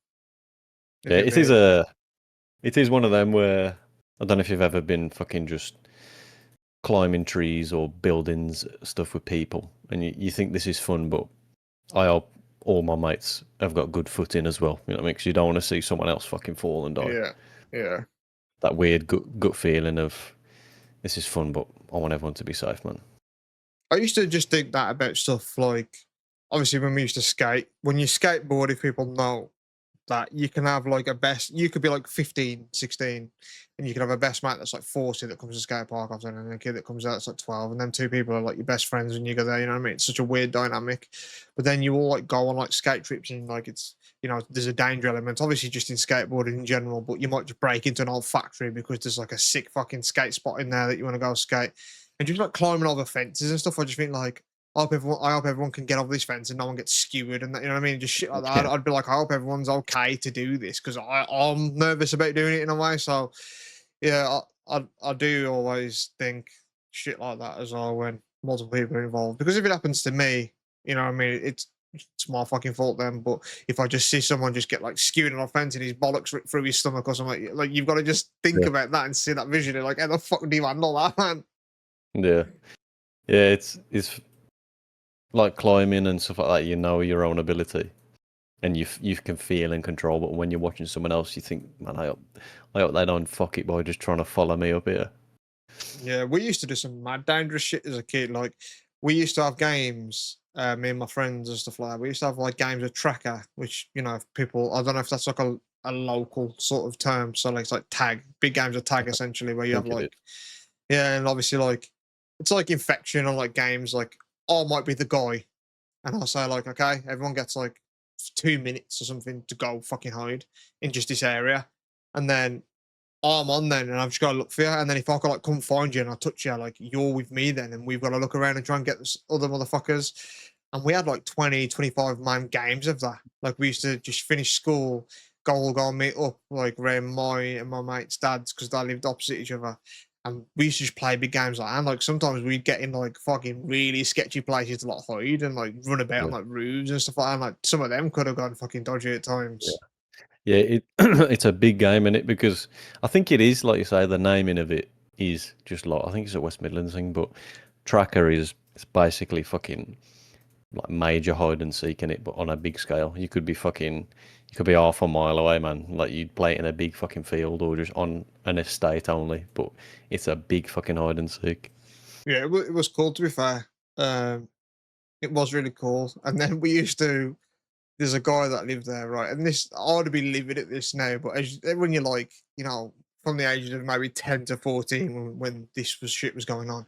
It'd Yeah, be me. it is one of them where I don't know if you've ever been fucking just climbing trees or buildings stuff with people, and you think this is fun, but I hope all my mates have got good footing as well. You know what I mean? Because you don't want to see someone else fucking fall and die. Yeah, yeah. That weird gut feeling of this is fun, but I want everyone to be safe, man. I used to just think that about stuff like, obviously, when we used to skate, when you skateboard, if people know that you can have like a best, you could be like 15, 16, and you can have a best mate that's like 40 that comes to skate park often, and a kid that comes out that's like 12, and then two people are like your best friends when you go there, you know what I mean? It's such a weird dynamic. But then you all like go on like skate trips, and like it's, there's a danger element, obviously, just in skateboarding in general, but you might just break into an old factory because there's like a sick fucking skate spot in there that you want to go skate. And just like climbing over fences and stuff, I just think like, I hope everyone can get over this fence and no one gets skewered and that, you know what I mean? Just shit like that. Yeah, I'd be like, I hope everyone's okay to do this because I'm nervous about doing it in a way. So yeah, I do always think shit like that as well when multiple people are involved. Because if it happens to me, you know what I mean, it's my fucking fault then. But if I just see someone just get like skewed on a fence and his bollocks ripped through his stomach or something, like you've got to just think yeah, about that and see that visually. Like, how the fuck do you handle that, man? yeah, yeah. It's like climbing and stuff like that. You know your own ability, and you can feel and control. But when you're watching someone else, you think, man, I hope they don't fuck it by just trying to follow me up here. Yeah, we used to do some mad dangerous shit as a kid. Like, we used to have games, me and my friends and stuff like that. We used to have like games of tracker, which, if people, I don't know if that's like a local sort of term. So like it's like tag, big games of tag essentially, where I you have think it like, is. yeah, and obviously like it's like infection on like games like I might be the guy, and I'll say like, okay, everyone gets like 2 minutes or something to go fucking hide in just this area, and then I'm on then, and I've just got to look for you. And then if I can like come find you and I touch you, like you're with me then, and we've got to look around and try and get this other motherfuckers. And we had like 20, 25 man games of that. Like we used to just finish school, go all go and meet up like around my and my mate's dad's because they lived opposite each other. And we used to just play big games like that. And like sometimes we'd get in like fucking really sketchy places to like hide and like run about on Yeah, like roofs and stuff like that. And like some of them could have gone fucking dodgy at yeah. times. Yeah, it's a big game in it because I think it is like you say the naming of it is just like I think it's a West Midlands thing, but tracker is it's basically fucking like major hide and seek in it, but on a big scale. You could be half a mile away, man. Like you'd play it in a big fucking field or just on an estate only, but it's a big fucking hide and seek. Yeah, it was cool to be fair. Um, it was really cool. And then we used to there's a guy that lived there, right? And this I'd be living at this now, but when you're like, from the ages of maybe 10 to 14 when this was shit was going on,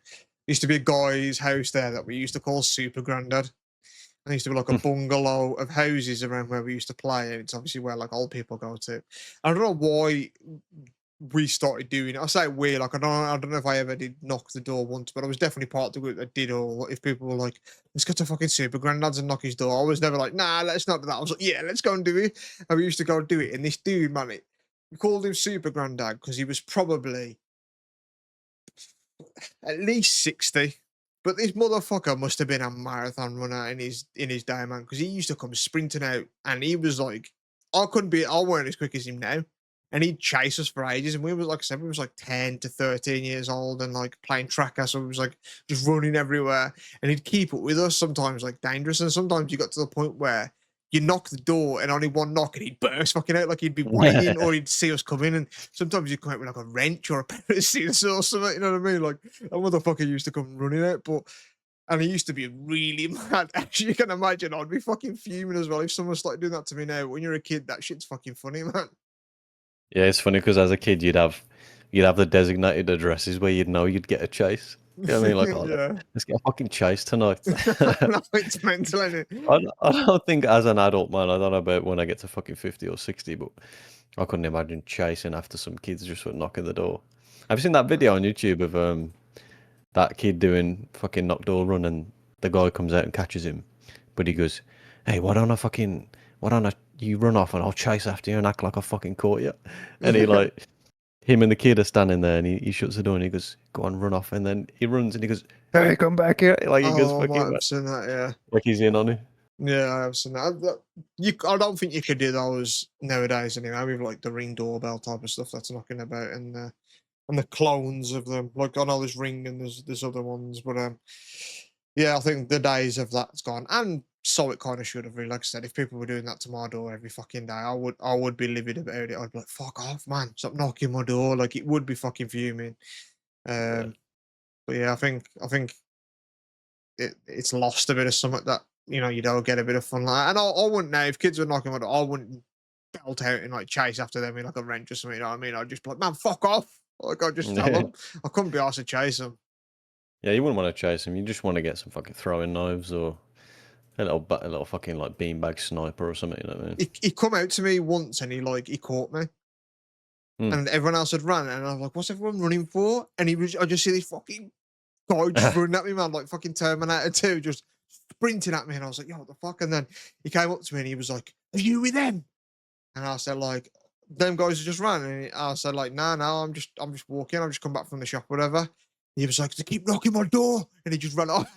used to be a guy's house there that we used to call Super Grandad. And there used to be like a bungalow of houses around where we used to play, and it's obviously where like old people go to. I don't know why we started doing it. I say we, like I don't know if I ever did knock the door once, but I was definitely part of the group that did. Or if people were like, "Let's go to fucking Super Grandad's and knock his door," I was never like, "Nah, let's not do that." I was like, "Yeah, let's go and do it." And we used to go and do it. And this dude, man, we called him Super Grandad because he was probably at least 60. But this motherfucker must have been a marathon runner in his day, man, because he used to come sprinting out and he was like, I weren't as quick as him now. And he'd chase us for ages. And we was like I said, we was like 10 to 13 years old and like playing tracker. So we was like just running everywhere. And he'd keep up with us, sometimes like dangerous. And sometimes you got to the point where you knock the door and only one knock and he'd burst fucking out like he'd be waiting or he'd see us coming. And sometimes you'd come out with like a wrench or a pair of scissors or something, you know what I mean? Like that motherfucker used to come running out, and he used to be really mad. Actually, you can imagine I'd be fucking fuming as well if someone started doing that to me now. When you're a kid, that shit's fucking funny, man. Yeah, it's funny because as a kid you'd have the designated addresses where you'd know you'd get a chase. You know what I mean? Like, oh, Yeah. let's get a fucking chase tonight. No, it's mental, isn't it? I don't think as an adult, man, I don't know about when I get to fucking 50 or 60, but I couldn't imagine chasing after some kids just for knocking the door. Have you seen that video on YouTube of that kid doing fucking knock door run and the guy comes out and catches him, but he goes, "Hey, why don't I, you run off and I'll chase after you and act like I fucking caught you?" And he like him and the kid are standing there and he shuts the door and he goes, "Go on, run off." And then he runs and he goes, "Hey, come back here!" Like he goes Oh, I might fucking have seen that, yeah. like he's in on it. Yeah, I have seen that. I don't think you could do those nowadays anyway, with like the ring doorbell type of stuff that's knocking about and the clones of them. Like I know there's Ring and there's other ones, but yeah, I think the days of that's gone. And so it kind of should have really. Like I said, if people were doing that to my door every fucking day, I would be livid about it. I'd be like, fuck off, man. Stop knocking my door. Like it would be fucking fuming. Yeah. Um but yeah, I think it's lost a bit of something that you don't get a bit of fun like. And I wouldn't now if kids were knocking my door, I wouldn't belt out and like chase after them in like a wrench or something. You know what I mean? I'd just be like, man, fuck off. Like I'd just tell them. I couldn't be asked to chase them. Yeah, you wouldn't want to chase him. You just want to get some fucking throwing knives or a little fucking like beanbag sniper or something. You know what I mean? He come out to me once and he caught me. Hmm. And everyone else had run, and I was like, "What's everyone running for?" And I just see this fucking guy just running at me, man, like fucking Terminator 2, just sprinting at me. And I was like, "Yo, what the fuck?" And then he came up to me and he was like, "Are you with them?" And I said, like, "Them guys have just ran." And I said, like, "No, no, I'm just walking. I've just come back from the shop, whatever." He was like, "They keep knocking my door," and he just ran off.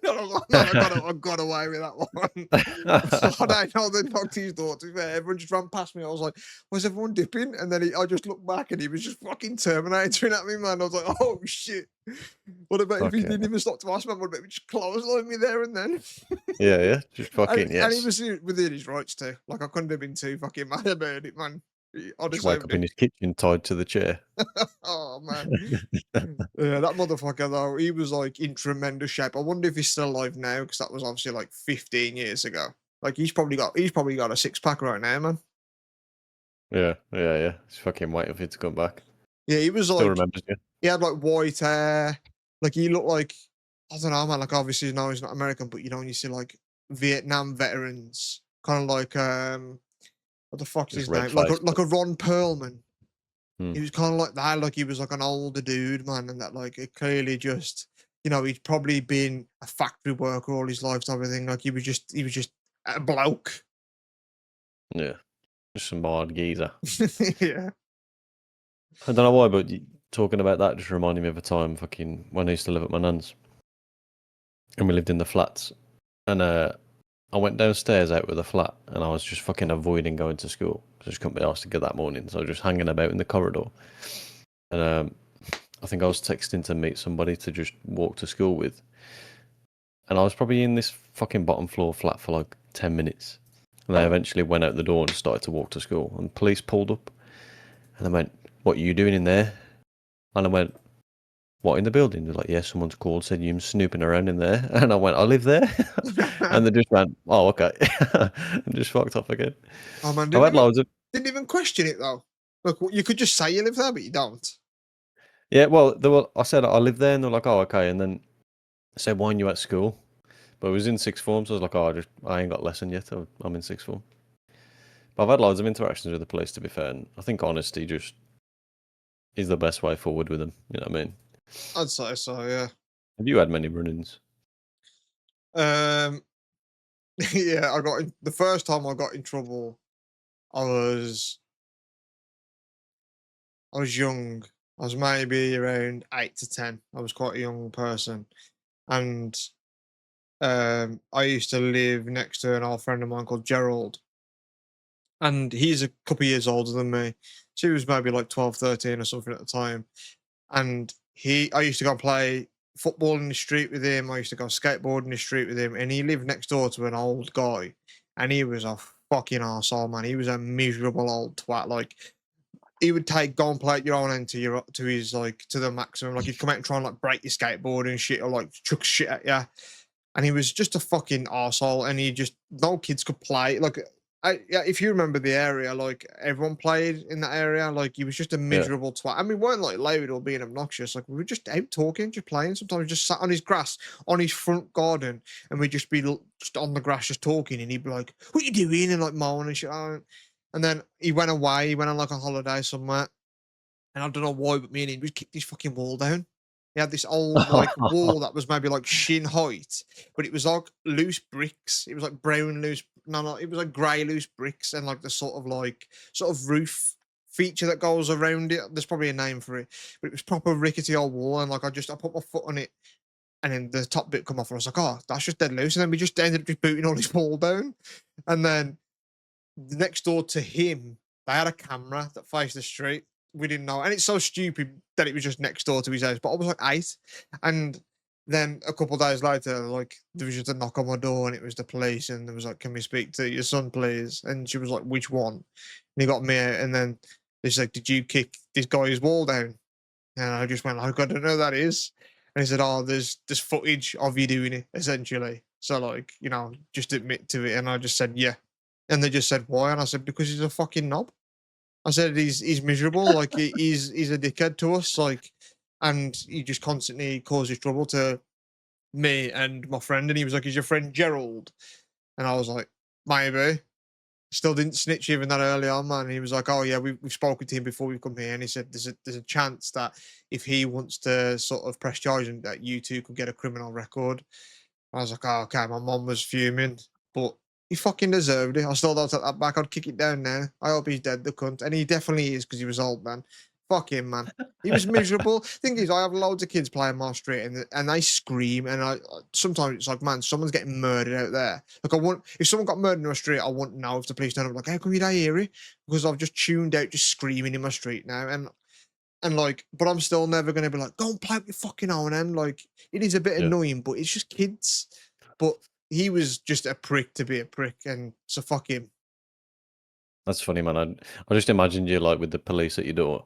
And I was like, "Man, I got away with that one." I don't know they knocked his door. To be fair, everyone just ran past me. I was like, "Was everyone dipping?" And then I just looked back and he was just fucking terminating at me, man. I was like, "Oh shit! What about if he Okay. didn't even stop to ask, man? What about if he just clotheslined me there and then?" Yeah, yeah. Just and, fucking and he yes. was within his rights too. Like I couldn't have been too fucking mad about it, man. I Just wake deserved up in it. his kitchen tied to the chair. Oh man. Yeah, that motherfucker though, he was like in tremendous shape. I wonder if he's still alive now, because that was obviously like 15 years ago. Like he's probably got a six pack right now, man. Yeah, yeah, yeah. Just fucking waiting for it to come back. Yeah, he was Still like remembers you. he had like white hair. Like he looked like I don't know, man. Like obviously no, he's not American, but when you see like Vietnam veterans, kind of like what the fuck's Just his red name? Like a face. like a Ron Perlman. Hmm. He was kind of like that. Like he was like an older dude, man, and that like it clearly just he'd probably been a factory worker all his life, type of thing. Like he was just a bloke. Yeah. Just some hard geezer. Yeah. I don't know why, but talking about that just reminded me of a time fucking when I used to live at my nan's, and we lived in the flats, and I went downstairs out with the flat, and I was just fucking avoiding going to school because I just couldn't be asked to go that morning, so I was just hanging about in the corridor, and I think I was texting to meet somebody to just walk to school with, and I was probably in this fucking bottom floor flat for like 10 minutes, and I eventually went out the door and started to walk to school, and police pulled up, and they went, "What are you doing in there?" And I went, "What, in the building?" They're like, "Yeah, someone's called, said you're snooping around in there." And I went, "I live there." And they just went, "Oh, okay." And just fucked off again. Oh man, I've had loads of, didn't even question it though. Look, you could just say you live there, but you don't. yeah, well, I said I live there, and they're like, "Oh, okay." And then I said, "Why aren't you at school?" But it was in sixth form, so I was like, "Oh, I ain't got a lesson yet. I'm in sixth form." But I've had loads of interactions with the police, to be fair, and I think honesty just is the best way forward with them. You know what I mean? I'd say so, yeah. Have you had many run-ins? Um, yeah, the first time I got in trouble. I was I was young. I was maybe around 8 to 10. I was quite a young person, and I used to live next to an old friend of mine called Gerald, and he's a couple of years older than me. So he was maybe like 12, 13 or something at the time. And I used to go and play football in the street with him. I used to go skateboard in the street with him, and he lived next door to an old guy, and he was a fucking arsehole, man. He was a miserable old twat. Like he would go and play at your own end to his like to the maximum. Like he'd come out and try and like break your skateboard and shit, or like chuck shit at you. And he was just a fucking arsehole, and he just no kids could play. Like yeah, if you remember the area, like everyone played in that area. Like he was just a Yeah. miserable twat. And we weren't like loud or being obnoxious. Like we were just out talking, just playing. Sometimes we just sat on his grass on his front garden, and we'd just be just on the grass just talking. And he'd be like, "What you doing?" And like moaning and shit. And then he went away. He went on like a holiday somewhere, and I don't know why, but me and him just kicked his fucking wall down. He had this old like wall that was maybe like shin height, but it was like loose bricks. It was like brown loose, no, it was like grey loose bricks, and like the sort of roof feature that goes around it. There's probably a name for it, but it was proper rickety old wall, and like I put my foot on it, and then the top bit come off, and I was like, oh, that's just dead loose, and then we just ended up just booting all his wall down, and then next door to him, they had a camera that faced the street. We didn't know, and it's so stupid that it was just next door to his house. But I was like 8, and then a couple of days later, like there was just a knock on my door, and it was the police, and there was like, "Can we speak to your son, please?" And she was like, "Which one?" And he got me out, and then he's like, "Did you kick this guy's wall down?" And I just went like, "I don't know who that is." And he said, "Oh, there's footage of you doing it, essentially. So like, just admit to it." And I just said, "Yeah." And they just said, "Why?" And I said, "Because he's a fucking knob." I said, "He's miserable. Like he's a dickhead to us. Like, and he just constantly causes trouble to me and my friend." And he was like, "Is your friend Gerald?" And I was like, "Maybe." Still didn't snitch even that early on, man. And he was like, "Oh yeah, we've spoken to him before we've come here." And he said, "There's a chance that if he wants to sort of press charges, that you two could get a criminal record." I was like, "Oh, okay." My mom was fuming, but he fucking deserved it. I still don't take that back. I'd kick it down now. I hope he's dead, the cunt. And he definitely is because he was old, man. Fuck him, man. He was miserable. Thing is, I have loads of kids playing my street, and they scream. And sometimes it's like, man, someone's getting murdered out there. Like, if someone got murdered in my street, I wouldn't know if the police don't. I'm like, how come you don't hear it? Because I've just tuned out, just screaming in my street now. And like, but I'm still never gonna be like, go and play with your fucking own end. Like, it is a bit Yeah. annoying, but it's just kids. But he was just a prick to be a prick, and so fuck him. That's funny, man. I just imagined you like with the police at your door,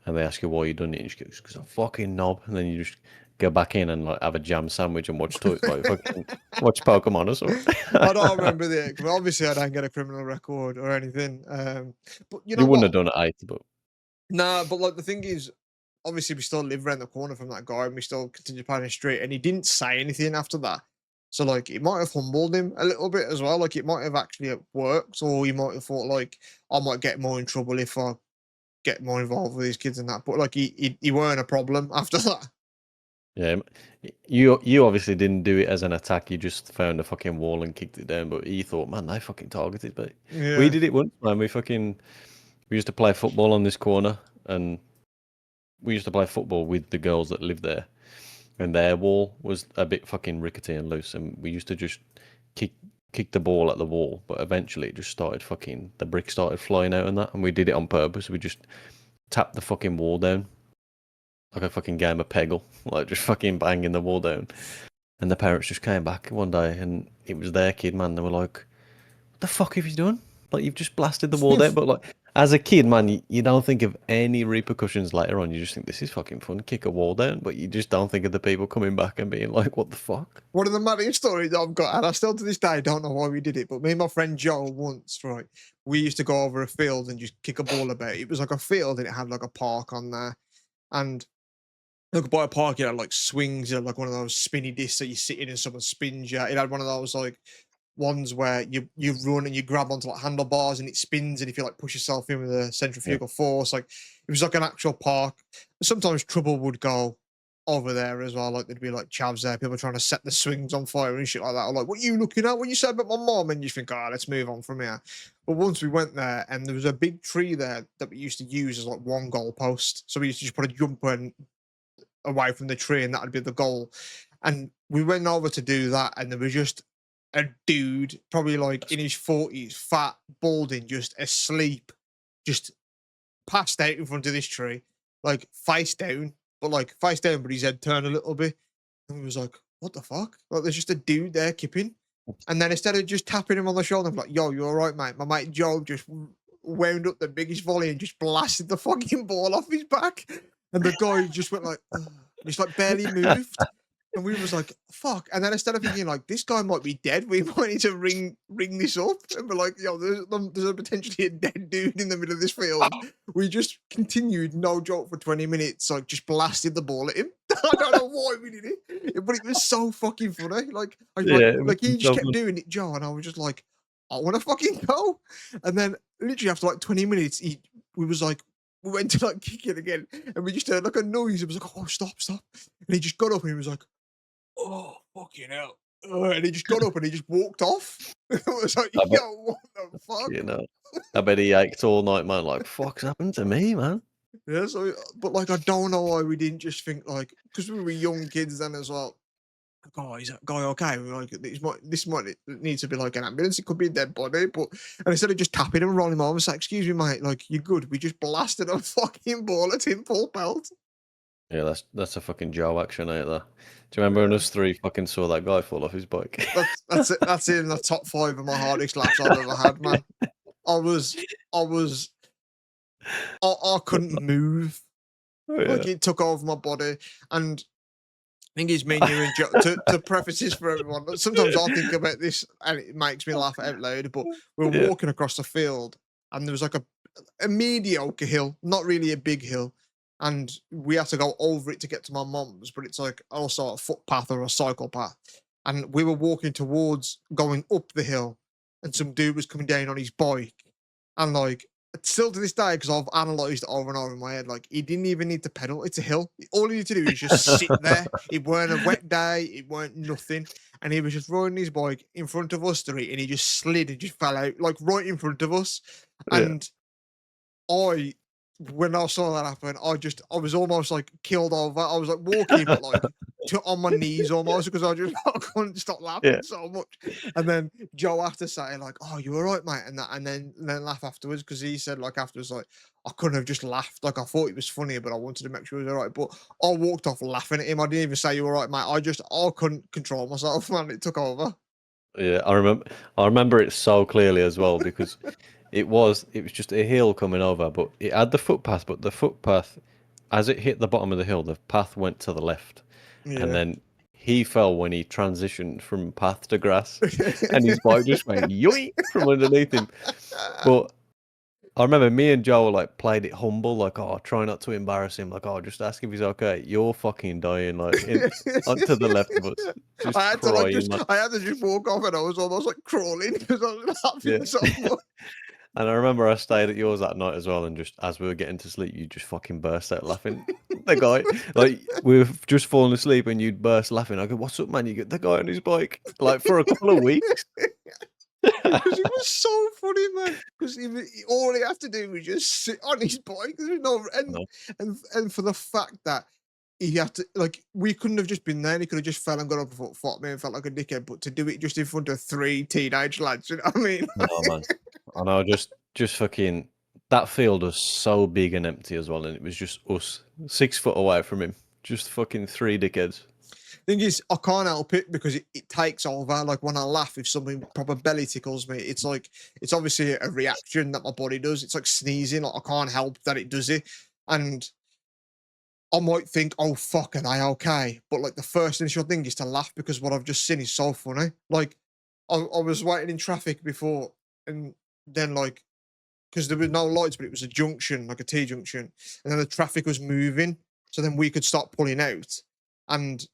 and they ask you why you done it, and you just go, "Because I'm fucking knob," and then you just go back in and like have a jam sandwich and like fucking watch Pokemon or something. I don't remember the. Obviously, I don't get a criminal record or anything. But you You know wouldn't have what? done it, either, but Nah, but like the thing is, obviously we still live around the corner from that guy, and we still continue playing the street, and he didn't say anything after that. So like it might have humbled him a little bit as well. Like it might have actually worked, or he might have thought like I might get more in trouble if I get more involved with these kids and that. But like he weren't a problem after that. yeah, you obviously didn't do it as an attack. You just found a fucking wall and kicked it down. But he thought, man, they fucking targeted. But we Yeah. did it once, man. We used to play football on this corner, and we used to play football with the girls that lived there, and their wall was a bit fucking rickety and loose, and we used to just kick kick the ball at the wall, but eventually it just started fucking the brick started flying out and that, and we did it on purpose. We just tapped the fucking wall down like a fucking game of Peggle, like just fucking banging the wall down. And the parents just came back one day, and it was their kid, man. They were like, "What the fuck have you done? Like you've just blasted the wall down." But like as a kid, man, you don't think of any repercussions later on. You just think this is fucking fun, kick a wall down, but you just don't think of the people coming back and being like, "What the fuck?" One of the maddest stories I've got, and I still to this day don't know why we did it, but me and my friend Joe once, right, we used to go over a field and just kick a ball about. It was like a field and it had like a park on there. And look, by a park, it had like swings, it had like one of those spinny discs that you sit in and someone spins you. It had one of those like ones where you run and you grab onto like handlebars and it spins, and if you like push yourself in with a Yeah. centrifugal force, like it was like an actual park. Sometimes trouble would go over there as well. Like there'd be like chavs there, people trying to set the swings on fire and shit like that. Or like, what are you looking at? What you said about my mom? And you think, oh, let's move on from here. But once we went there, and there was a big tree there that we used to use as like one goal post. So we used to just put a jumper away from the tree, and that would be the goal. And we went over to do that, and there was just a dude, probably like in his 40s, fat, balding, just asleep, just passed out in front of this tree, like face down, but his head turned a little bit. And we was like, what the fuck? Like, there's just a dude there kipping. And then instead of just tapping him on the shoulder, I'm like, yo, you all right, mate? My mate Joe just wound up the biggest volley and just blasted the fucking ball off his back. And the guy just went like, "Ugh," just like barely moved. And we was like, fuck. And then instead of thinking like this guy might be dead, we might need to ring this up. And we're like, yo, there's a potentially a dead dude in the middle of this field. We just continued, no joke, for 20 minutes, like just blasted the ball at him. I don't know why we did it, but it was so fucking funny. Like Yeah, it like must be he just so kept fun. doing it, Joe, and I was just like, I want to fucking go. And then literally after like 20 minutes, we was like, we went to like kick it again, and we just heard like a noise. It was like, oh, stop. And he just got up and he was like, oh, fucking hell. And he just got up and he just walked off. I was like, I bet, yo, what the fuck? you know, I bet he ached all night, man. Like, fuck's happened to me, man? Yeah, so, but like, I don't know why we didn't just think, like, because we were young kids then as well. Like, oh, is that guy okay? We're like, this might need to be like an ambulance. It could be a dead body. But, and instead of just tapping him and rolling him over, I was like, excuse me, mate, like, you're good. We just blasted a fucking ball at him full pelt. Yeah, that's a fucking Joe action out there. Do you remember when Yeah. us three fucking saw that guy fall off his bike? That's it. That's in the top 5 of my hardest laughs I've ever had, man. I was, I was, I couldn't move. Oh, Like yeah. it took over my body. And I think it's me and you and Joe, to preface this for everyone. Sometimes I'll think about this and it makes me laugh out loud. But we're Yeah. walking across the field and there was like a mediocre hill, not really a big hill. And we had to go over it to get to my mum's, but it's like also a footpath or a cycle path. And we were walking towards going up the hill, and some dude was coming down on his bike. And like, still to this day, because I've analysed it over and over in my head, like, he didn't even need to pedal. It's a hill. All he needed to do is just sit there. It weren't a wet day, it weren't nothing. And he was just riding his bike in front of us three, and he just slid and just fell out, like right in front of us. Yeah. And I, when I saw that happen, I was almost like killed over. I was like walking, but like on my knees almost, because I couldn't stop Yeah. laughing so much. And then Joe after saying like, "Oh, you all right, mate?" And that, and then laugh afterwards, because he said like afterwards like, I couldn't have just laughed. Like I thought it was funny, but I wanted to make sure he was all right. But I walked off laughing at him. I didn't even say you all right, mate. I couldn't control myself, man. It took over. Yeah, I remember it so clearly as well because it was just a hill coming over, but it had the footpath, but the footpath, as it hit the bottom of the hill, the path went to the left, and Yeah. then he fell when he transitioned from path to grass, and his bike just went yoink from underneath him. But I remember me and Joel like played it humble, like, oh, try not to embarrass him, like, oh, just ask if he's okay. You're fucking dying, like, to the left of us, just crying, man. I had to just walk off, and I was almost like crawling because I was Yeah. laughing so much. And I remember I stayed at yours that night as well, and just as we were getting to sleep, you just fucking burst out laughing. The guy, like, we were just falling asleep, and you'd burst laughing. I go, "What's up, man?" You get the guy on his bike, like for a couple of weeks. Because it was so funny, man. Because all he had to do was just sit on his bike, you know, No. and for the fact that he had to, like, we couldn't have just been there. He could have just fell and got up and thought, "Fuck me," and felt like a dickhead. But to do it just in front of three teenage lads, you know what I mean? No, man. I know, just fucking that field was so big and empty as well, and it was just us 6 foot away from him. Just fucking three dickheads. Thing is, I can't help it because it takes over. Like when I laugh, if something proper belly tickles me, it's like it's obviously a reaction that my body does. It's like sneezing. Like I can't help that it does it, and I might think, "Oh fuck, are they okay?" But like the first initial thing is to laugh because what I've just seen is so funny. Like I was waiting in traffic before, and then like because there were no lights, but it was a junction, like a T junction, and then the traffic was moving, so then we could start pulling out, and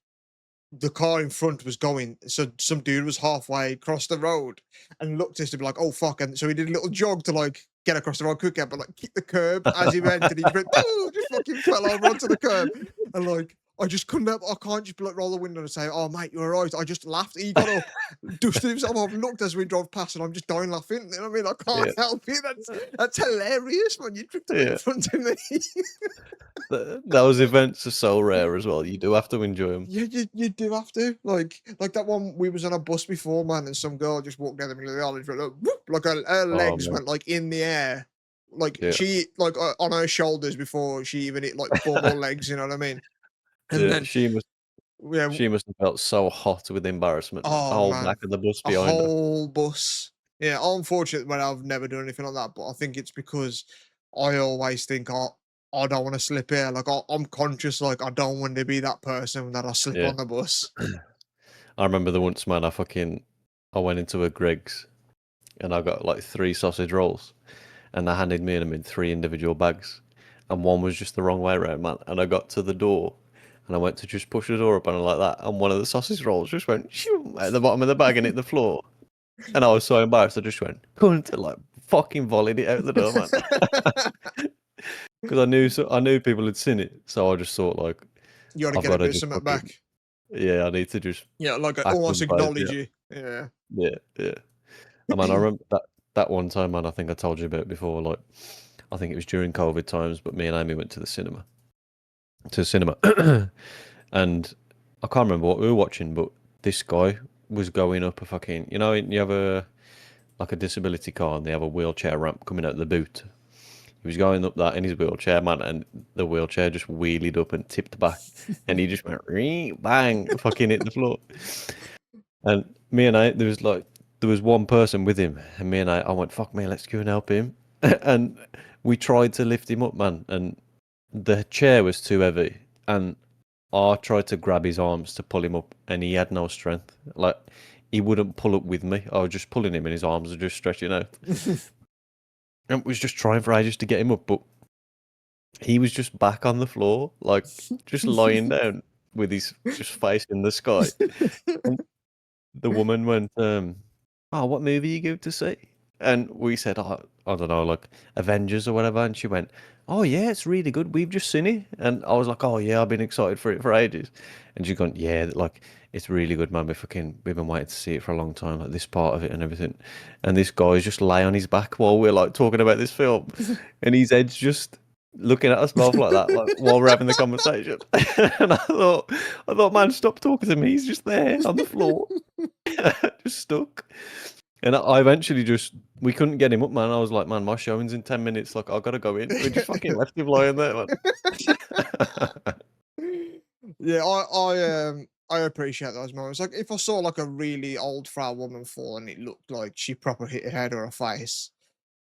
the car in front was going, so some dude was halfway across the road and looked at us to be like, "Oh fuck!" And so he did a little jog to like get across the road quicker, but like kicked the curb as he went, and he just went, "Boo!" Just fucking fell over onto the curb, and like I just couldn't help. I can't just be like roll the window and say, "Oh mate, you're alright." I just laughed. He got up, dusted himself off, looked as we drove past, and I'm just dying laughing. You know what I mean? I can't Yeah, help it. That's hilarious, man. You tripped up in yeah. front of me. Those events are so rare as well. You do have to enjoy them. Yeah, you do have to. Like that one we was on a bus before, man, and some girl just walked down the middle of the aisle and went like, whoop, like her Oh legs man, went like in the air. Like yeah, she like on her shoulders before she even hit like bum or legs, you know what I mean? And yeah. then yeah, She must have felt so hot with embarrassment, man. The oh whole man, back of the bus a behind her. whole bus. Yeah, I'm fortunate when I've never done anything like that, but I think it's because I always think I don't want to slip here. Like I'm conscious, like I don't want to be that person that I slip Yeah. on the bus. I remember the once, man. I went into a Greggs and I got like 3 sausage rolls, and they handed me them in 3 individual bags, and one was just the wrong way around, man. And I got to the door, and I went to just push the door open like that, and one of the sausage rolls just went shoo at the bottom of the bag and hit the floor. And I was so embarrassed, I just went, cunt, and like fucking volleyed it out the door, man. Because I knew people had seen it, so I just thought like, You gotta I've get a got to bit of just something fucking, back. yeah, I need to just Yeah, like, act almost as bad, acknowledge yeah, you. Yeah. yeah, yeah. And man, I remember that one time, man. I think I told you about it before. Like, I think it was during COVID times, but me and Amy went to the cinema, and I can't remember what we were watching, but this guy was going up a fucking, you have a like a disability car, and they have a wheelchair ramp coming out of the boot. He was going up that in his wheelchair, man, and the wheelchair just wheelied up and tipped back, and he just went "Ree," bang, fucking hit the floor. And me and I, there was one person with him, and me and I went, "Fuck me, let's go and help him." And we tried to lift him up, man, and the chair was too heavy, and I tried to grab his arms to pull him up, and he had no strength. Like he wouldn't pull up with me. I was just pulling him, and his arms were just stretching out. And was just trying for ages to get him up, but he was just back on the floor, like just lying down with his just face in the sky. And the woman went, "Oh, what movie you go to see?" And we said, "Oh, I don't know, like Avengers or whatever." And she went, "Oh yeah, it's really good. We've just seen it." And I was like, "Oh yeah, I've been excited for it for ages." And she's gone, "Yeah, like it's really good, man. We've been waiting to see it for a long time, like this part of it and everything." And this guy's just lay on his back while we're like talking about this film, and his head's just looking at us both like that, like while we're having the conversation. And man, stop talking to me. He's just there on the floor. Just stuck. And I eventually we couldn't get him up, man. I was like, man, my showing's in 10 minutes. Like, I gotta go in. We just fucking left him lying there, man. Yeah, I appreciate those moments. Like if I saw like a really old frail woman fall and it looked like she proper hit her head or her face,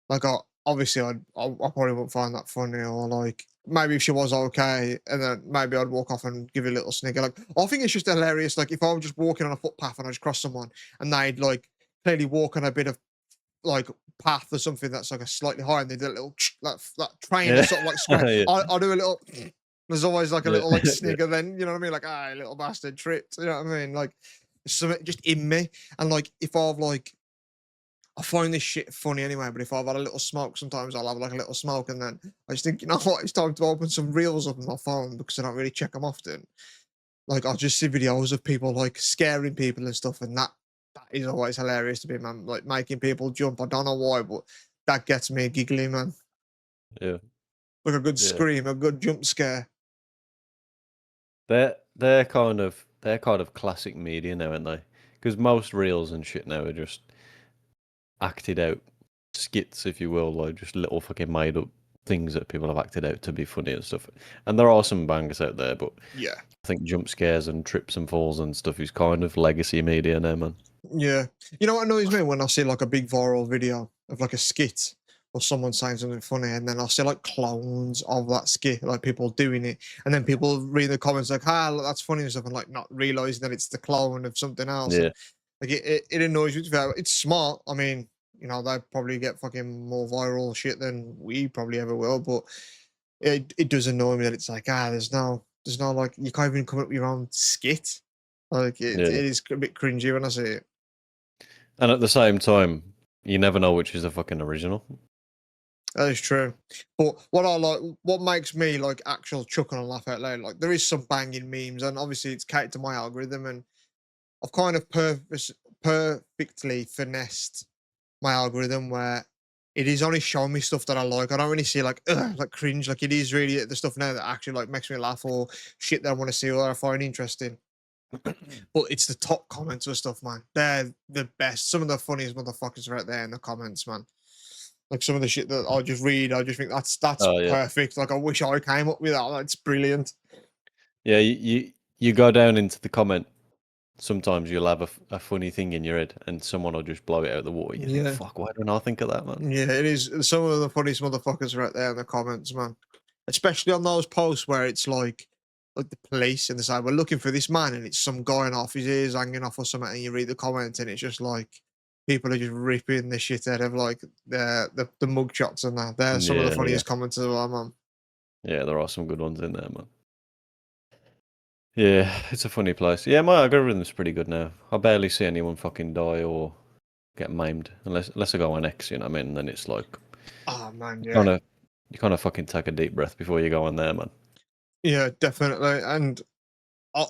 like obviously I probably wouldn't find that funny, or like maybe if she was okay, and then maybe I'd walk off and give her a little snigger. Like I think it's just hilarious. Like if I'm just walking on a footpath and I just cross someone and they'd like clearly walk on a bit of like path or something that's like a slightly higher, and they do a little that train or Yeah. sort of like square. Yeah. I do a little. There's always like a Yeah. little like Yeah. snigger, then you know what I mean, like little bastard tripped. You know what I mean? Like there's something just in me, and like if I've like I find this shit funny anyway. But if I've had a little smoke, sometimes I'll have like a little smoke, and then I just think, you know what, it's time to open some reels up on my phone because I don't really check them often. Like I'll just see videos of people like scaring people and stuff, and that that is always hilarious to me, man. Like making people jump. I don't know why, but that gets me giggling, man. Yeah, Like a good yeah. scream, a good jump scare. They're kind of classic media now, aren't they? Because most reels and shit now are just acted out skits, if you will, like just little fucking made up things that people have acted out to be funny and stuff. And there are some bangers out there, but Yeah. I think jump scares and trips and falls and stuff is kind of legacy media now, man. Yeah. You know what annoys me when I see like a big viral video of like a skit or someone saying something funny, and then I see like clones of that skit, like people doing it, and then people read the comments like, "Ah, look, that's funny" and stuff, and like not realizing that it's the clone of something else, and Yeah, like it annoys me. It's smart. I mean, you know, they probably get fucking more viral shit than we probably ever will, but it does annoy me that it's like, there's no like you can't even come up with your own skit. Like it yeah. is a bit cringy when I see it. And at the same time, you never know which is the fucking original. That is true. But what I like, what makes me like actual chuckle and laugh out loud, like there is some banging memes, and obviously it's catered to my algorithm, and I've kind of perfectly finessed my algorithm where it is only showing me stuff that I like. I don't really see like like cringe. Like it is really the stuff now that actually like makes me laugh or shit that I want to see or that I find interesting. But it's the top comments or stuff, man. They're the best. Some of the funniest motherfuckers are out there in the comments, man. Like some of the shit that I just read, I just think that's Oh yeah, perfect. Like I wish I came up with that. That's brilliant. yeah. You go down into the comment. Sometimes you'll have a funny thing in your head, and someone will just blow it out of the water. You think, Yeah. "Fuck, why don't I think of that, man?" Yeah, it is. Some of the funniest motherfuckers are out there in the comments, man. Especially on those posts where it's like the police and they say, "We're looking for this man," and it's some guy off his ears hanging off or something, and you read the comments and it's just like people are just ripping the shit out of like the mug shots and that. They're some of the Yeah, yeah, funniest comments as well, man. yeah. There are some good ones in there, man. Yeah, it's a funny place. Yeah, my algorithm's pretty good now. I barely see anyone fucking die or get maimed unless I go on X. You know what I mean? Then it's like Oh man, you yeah. kind of you kind of fucking take a deep breath before you go on there, man. Yeah, definitely. And I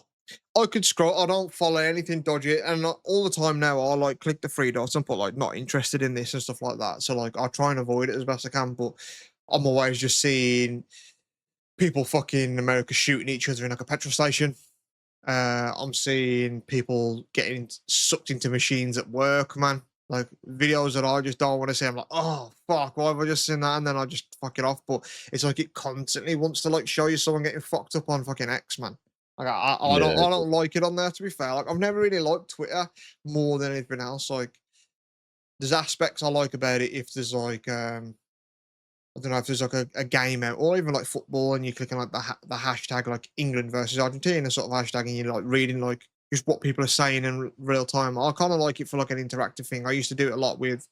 I could scroll. I don't follow anything dodgy, and all the time now I like click the three dots and put like not interested in this and stuff like that. So like I try and avoid it as best I can, but I'm always just seeing people fucking America shooting each other in like a petrol station. I'm seeing people getting sucked into machines at work, man. Like videos that I just don't want to see. I'm like, oh fuck, why have I just seen that? And then I just fuck it off. But it's like it constantly wants to like show you someone getting fucked up on fucking X, man. Like I don't Yeah, I don't like it on there to be fair. Like I've never really liked Twitter more than anything else. Like there's aspects I like about it if there's like I don't know if there's like a game out or even like football and you're clicking like the hashtag like England versus Argentina sort of hashtag and you're like reading like just what people are saying in real time. I kind of like it for like an interactive thing. I used to do it a lot with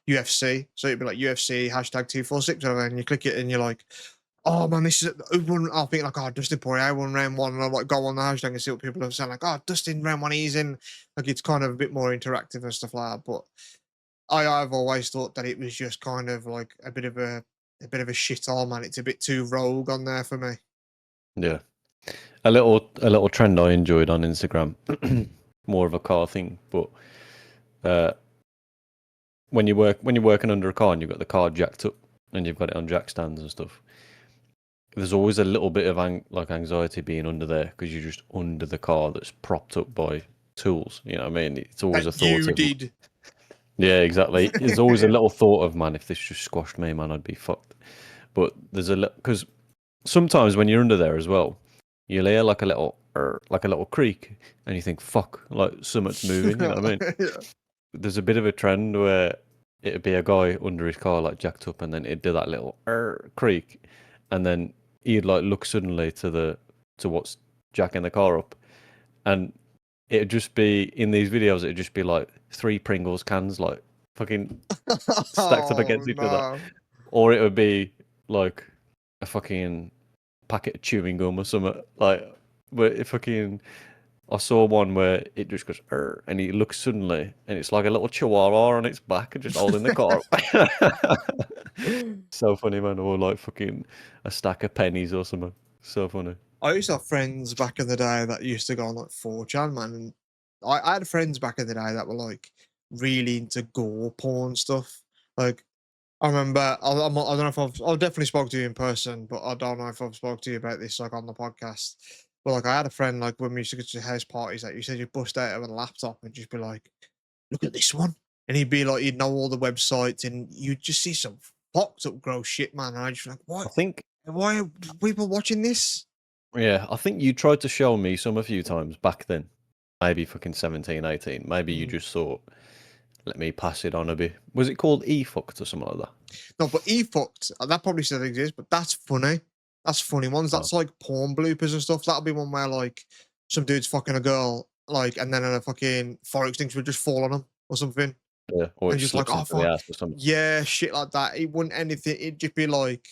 UFC. So it'd be like UFC hashtag 246 whatever, and you click it and you're like, oh man, this is one. I'll think like, oh, Dustin Poirier won round one, and I'll like go on the hashtag and see what people are saying, like, oh, Dustin round one, he's in. Like it's kind of a bit more interactive and stuff like that. But I've always thought that it was just kind of like a bit of a shithole, man. It's a bit too rogue on there for me. yeah. A little trend I enjoyed on Instagram, more of a car thing, but uh, when you're working under a car and you've got the car jacked up and you've got it on jack stands and stuff, there's always a little bit of anxiety being under there because you're just under the car that's propped up by tools. You know what I mean? It's always a That thought you of, did. yeah, exactly. There's always a little thought of, man, if this just squashed me, man, I'd be fucked. But there's because sometimes when you're under there as well, you'll hear like a little creak, and you think, fuck, like something's moving. You know what I mean? Yeah. There's a bit of a trend where it'd be a guy under his car like jacked up, and then it'd do that little creak, and then he'd like look suddenly to what's jacking the car up, and it'd just be in these videos. It'd just be like three Pringles cans like fucking stacked up Oh against each other, no. or it would be like a fucking packet of chewing gum or something like. But it fucking I saw one where it just goes, and he looks suddenly, and it's like a little chihuahua on its back and just holding the car up. So funny, man. Or like fucking a stack of pennies or something. So funny. I used to have friends back in the day that used to go on like 4chan, man. I had friends back in the day that were like really into gore porn stuff. Like I remember, I don't know if I've definitely spoke to you in person, but I don't know if I've spoke to you about this like on the podcast. But like I had a friend like when we used to go to house parties that you said you'd bust out of a laptop and just be like, look at this one. And he'd be like, he'd know all the websites and you'd just see some fucked up gross shit, man. And I just like, what? I think Why are people watching this? yeah, I think you tried to show me some a few times back then. Maybe fucking 17, 18. Maybe you Mm. just thought, let me pass it on a bit. Was it called eFucked or something like that? No, but he fucked. That probably still exists, but that's funny. That's funny ones. Oh, That's like porn bloopers and stuff. That'll be one where like some dude's fucking a girl, like, and then a fucking fire extinguisher would just fall on him or something, yeah. Or and it just like, slips oh into the fuck, ass or something. yeah, shit like that. It wouldn't anything. It'd just be like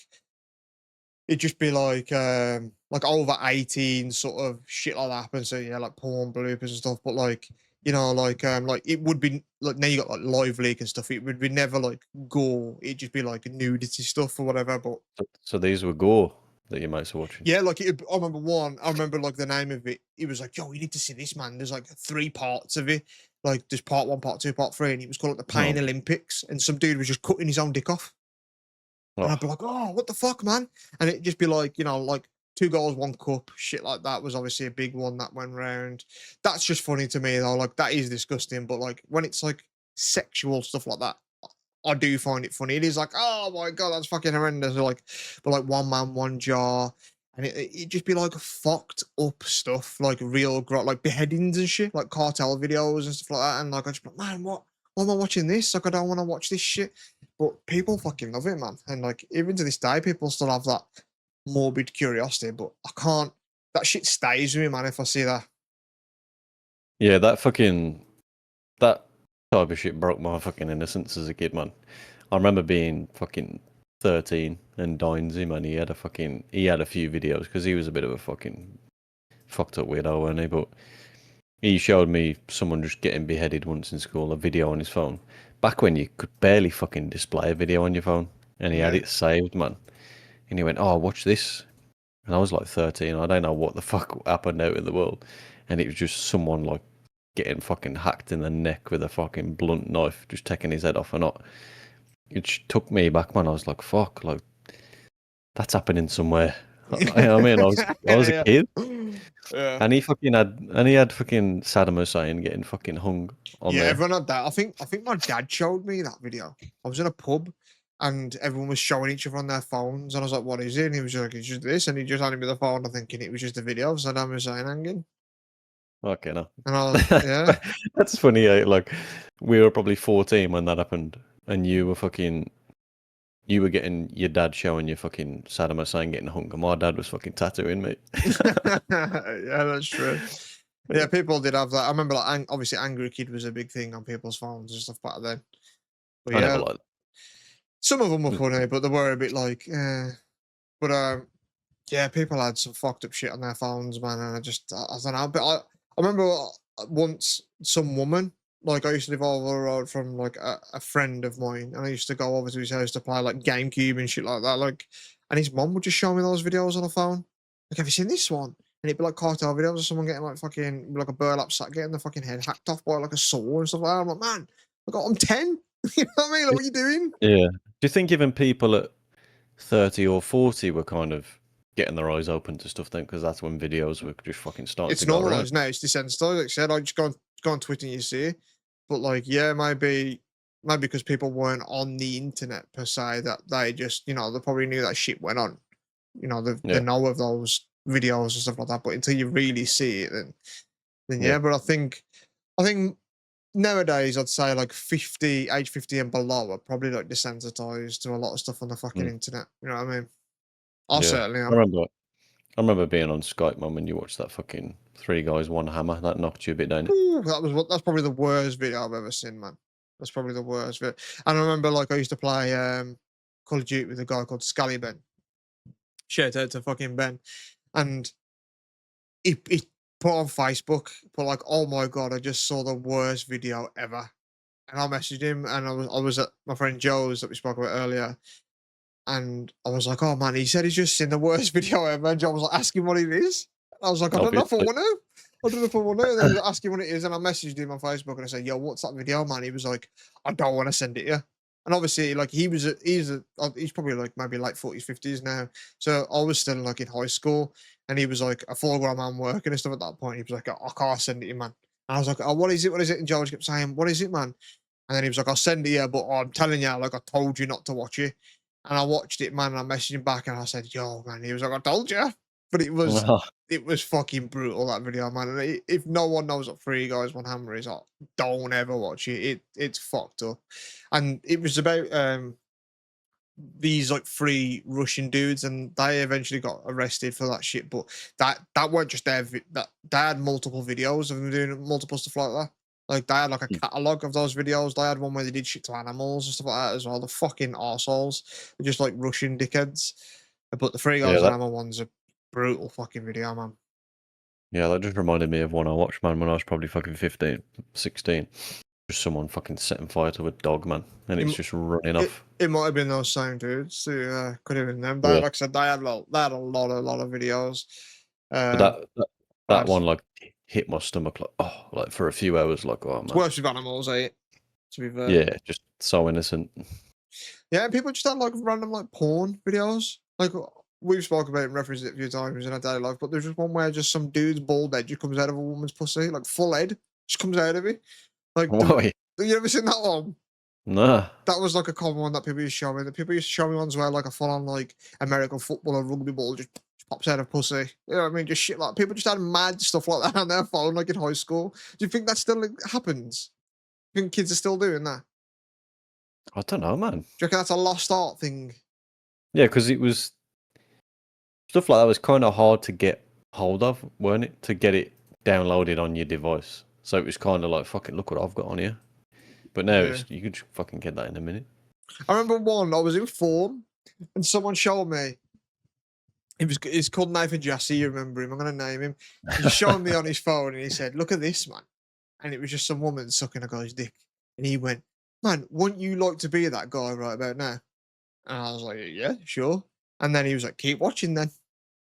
it'd just be like over 18 sort of shit like that happens. So yeah, like porn bloopers and stuff. But like it would be like now you got like live leak and stuff. It would be never like gore. It'd just be like nudity stuff or whatever. But So these were gore that your mates were watching. yeah, like I remember one. I remember like the name of it. It was like, "Yo, you need to see this, man." There's like three parts of it. Like there's part one, part two, part three, and it was called like the Pain No. Olympics. And some dude was just cutting his own dick off. And I'd be Oh, like, "Oh, what the fuck, man?" And it'd just be like, like two goals, one cup, shit like that was obviously a big one that went round. That's just funny to me though. Like that is disgusting, but like when it's like sexual stuff like that, I do find it funny. It is like, oh my god, that's fucking horrendous. Or like, but like one man, one jar, and it just be like fucked up stuff, like like beheadings and shit, like cartel videos and stuff like that. And like I just be like, man, what? Why am I watching this? Like I don't want to watch this shit. But people fucking love it, man. And like even to this day, people still have that morbid curiosity. But I can't. That shit stays with me, man. If I see that. yeah, that type of shit broke my fucking innocence as a kid, man. I remember being fucking 13 and Dinesy, man. He had a few videos because he was a bit of a fucking fucked up weirdo, wasn't he? But he showed me someone just getting beheaded once in school, a video on his phone. Back when you could barely fucking display a video on your phone, and he had Yeah. it saved, man. And he went, "Oh, watch this." And I was like 13. I don't know what the fuck happened out in the world. And it was just someone like getting fucking hacked in the neck with a fucking blunt knife, just taking his head off. And it took me back, man. I was like, fuck, like that's happening somewhere. I mean, I was a Yeah. kid, Yeah. and he had fucking Saddam Hussein getting fucking hung on Yeah, there. everyone had that. I think my dad showed me that video. I was in a pub and everyone was showing each other on their phones, and I was like, "What is it?" And he was like, "It's just this," and he just handed me the phone. I'm thinking it was just a video of Saddam Hussein hanging, Okay, no, and I was, yeah, that's funny. Like we were probably 14 when that happened, and you were getting your dad showing you fucking Saddam Hussein getting hung, and my dad was fucking tattooing me. yeah, that's true. Yeah, people did have that. I remember, like, obviously, Angry Kid was a big thing on people's phones and stuff back then. But I never yeah, liked some of them were it. funny, but they were a bit like, but yeah, people had some fucked up shit on their phones, man, and I don't know. But I remember once some woman, like I used to live over the road from like a friend of mine, and I used to go over to his house to play like GameCube and shit like that. Like, and his mom would just show me those videos on the phone. Like, have you seen this one? And it'd be like cartel videos of someone getting like fucking like a burlap sack getting the fucking head hacked off by like a saw and stuff like that. I'm like, man, I'm 10. You know what I mean? Like, what are you doing? Yeah. Do you think even people at 30 or 40 were kind of getting their eyes open to stuff then? Because that's when videos were just fucking starting It's to go around. normalized now. It's desensitized. Like I said, I just go on Twitter and you see it. But like, yeah, maybe because people weren't on the internet per se, that they just, they probably knew that shit went on. They Yeah. know of those videos and stuff like that. But until you really see it, then Yeah. yeah. But I think nowadays I'd say like age 50 and below are probably like desensitized to a lot of stuff on the fucking Mm, internet. You know what I mean? I yeah. certainly I am. remember I remember being on Skype, man, when you watched that fucking Three Guys, One Hammer. That knocked you a bit down. Ooh, that's probably the worst video I've ever seen, man. That's probably the worst video. And I remember like I used to play Call of Duty with a guy called Scally Ben. Shout out to fucking Ben. And he put on Facebook, but like, oh my god, I just saw the worst video ever. And I messaged him and I was at my friend Joe's that we spoke about earlier. And I was like, oh man, he said he's just seen the worst video ever. And Joe was like, ask him what it is. I was like, I don't know if I Obviously. want to. I don't know if I want to. And then he was asking what it is, and I messaged him on Facebook and I said, "Yo, what's that video, man?" He was like, "I don't want to send it you." And obviously, like he's probably like maybe like 40s, 50s now. So I was still like in high school, and he was like a full-grown man working and stuff at that point. He was like, "I can't send it you, man." And I was like, "Oh, what is it? What is it?" And George kept saying, "What is it, man?" And then he was like, "I'll send it you, but I'm telling you, like I told you not to watch it." And I watched it, man, and I messaged him back and I said, "Yo, man." He was like, "I told you." But it was fucking brutal, that video, man. And if no one knows what Three Guys One Hammer is, like, don't ever watch it. It's fucked up. And it was about these like three Russian dudes, and they eventually got arrested for that shit. But that weren't just that they had multiple videos of them doing multiple stuff like that. Like they had like a catalog of those videos. They had one where they did shit to animals and stuff like that as well. The fucking arseholes. They're just like Russian dickheads. But the Three Yeah, Guys One Hammer one's a brutal fucking video, man. that just reminded me of one I watched, man, when I was probably fucking 15, 16. Just someone fucking setting fire to a dog, man, and It, it's m- just running it, off. it might have been those same dudes. Who, could have been them. They, Yeah, like I said, they had a lot of videos. but Um, that bad. one like hit my stomach like like for a few hours, like oh It's man, worse with animals, eh? To be fair. yeah, just so innocent. Yeah, and people just had like random like porn videos. Like we've spoken about it and referenced it a few times in our daily life, but there's just one where just some dude's bald head just comes out of a woman's pussy, like full head just comes out of it. Like Why? you ever seen that one? Nah. That was like a common one that people used to show me. The people used to show me ones where like a full on like American football or rugby ball just pops out of pussy. You know what I mean? Just shit like people just had mad stuff like that on their phone, like in high school. Do you think that still like, happens? You think kids are still doing that? I don't know, man. Do you reckon that's a lost art thing? Yeah, because it was stuff like that was kind of hard to get hold of, weren't it? To get it downloaded on your device. So it was kind of like, fucking look what I've got on here. But now Yeah. it's you could just fucking get that in a minute. I remember one, I was in form and someone showed me, he's called Nathan Jassy, you remember him, I'm going to name him. He just showed me on his phone and he said, "Look at this, man." And it was just some woman sucking a guy's dick. And he went, "Man, wouldn't you like to be that guy right about now?" And I was like, "Yeah, sure." And then he was like, "Keep watching then."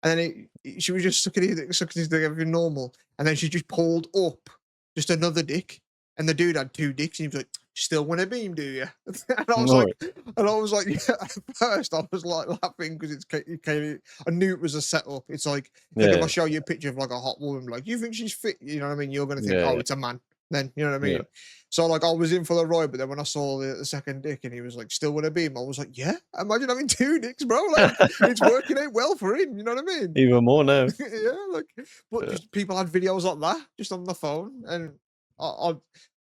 And then she was just sucking his dick, everything normal. And then she just pulled up just another dick. And the dude had two dicks. And he was like, "Still want a beam, do you?" And I was No. like, yeah, at first I was like laughing because I knew it was a setup. It's like if I Yeah, show you a picture of like a hot woman, like, "You think she's fit?" You know what I mean? You're going to think, "Oh, yeah, it's a man." Then, you know what I yeah. mean? So like I was in for the ride, but then when I saw the second dick and he was like, "Still want a beam," I was like, "Yeah, imagine having two dicks, bro. Like it's working out well for him." You know what I mean? Even more now. Yeah, like, but Yeah. just people had videos like that just on the phone, and I, I,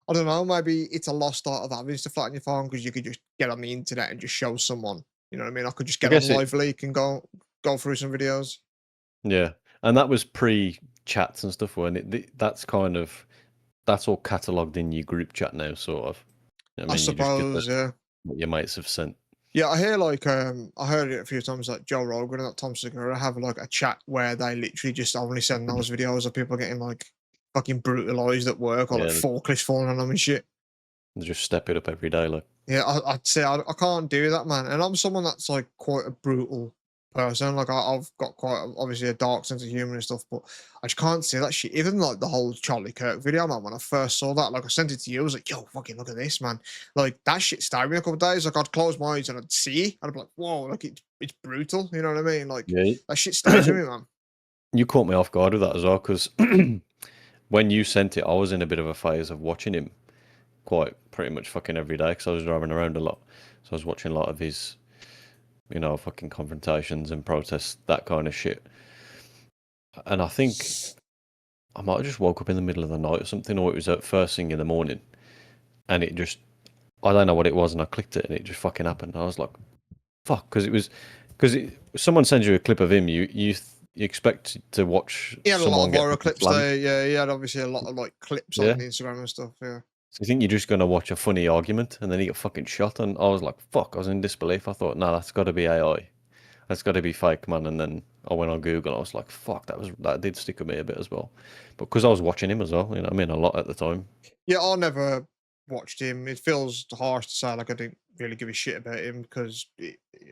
I don't know. Maybe it's a lost art of having stuff like on your phone because you could just get on the internet and just show someone. You know what I mean? I could just I get on guess it. Live Leak and go through some videos. Yeah, and that was pre chats and stuff, weren't it? That's kind of that's all catalogued in your group chat now, sort of. I I mean, you just get suppose, yeah. what your mates have sent. Yeah, I hear like I heard it a few times like Joe Rogan and that Tom Segura have like a chat where they literally just only send those videos of people getting like fucking brutalized at work or like Yeah, forklifts falling on them and shit. they just step it up every day, like. Yeah, I'd say I can't do that, man. And I'm someone that's like quite a brutal person. Like I've got obviously a dark sense of humor and stuff, but I just can't see that shit. Even like the whole Charlie Kirk video, man. When I first saw that, like I sent it to you, I was like, "Yo, fucking look at this, man!" Like that shit stayed with me a couple of days. Like I'd close my eyes and I'd see, and I'd be like, "Whoa!" Like it's brutal. You know what I mean? Like Yeah, that shit stays with me, man. you caught me off guard with that as well, because when you sent it, I was in a bit of a phase of watching him quite pretty much fucking every day because I was driving around a lot. So I was watching a lot of his, fucking confrontations and protests, that kind of shit. And I think I might have just woke up in the middle of the night or something, or it was at first thing in the morning, and it just, I don't know what it was, and I clicked it, and it just fucking happened. I was like, fuck, because someone sends you a clip of him, you expect to watch He had a lot someone of get viral fucking clips slammed. there. Yeah, he had obviously a lot of like clips on Yeah. Instagram and stuff. Yeah. So you think you're just gonna watch a funny argument, and then he got fucking shot, and I was like, fuck, I was in disbelief. I thought, no, that's got to be AI. That's got to be fake, man. And then I went on Google. I was like, fuck, that did stick with me a bit as well. But because I was watching him as well, I mean, a lot at the time. Yeah, I never. watched him. It feels harsh to say like I didn't really give a shit about him because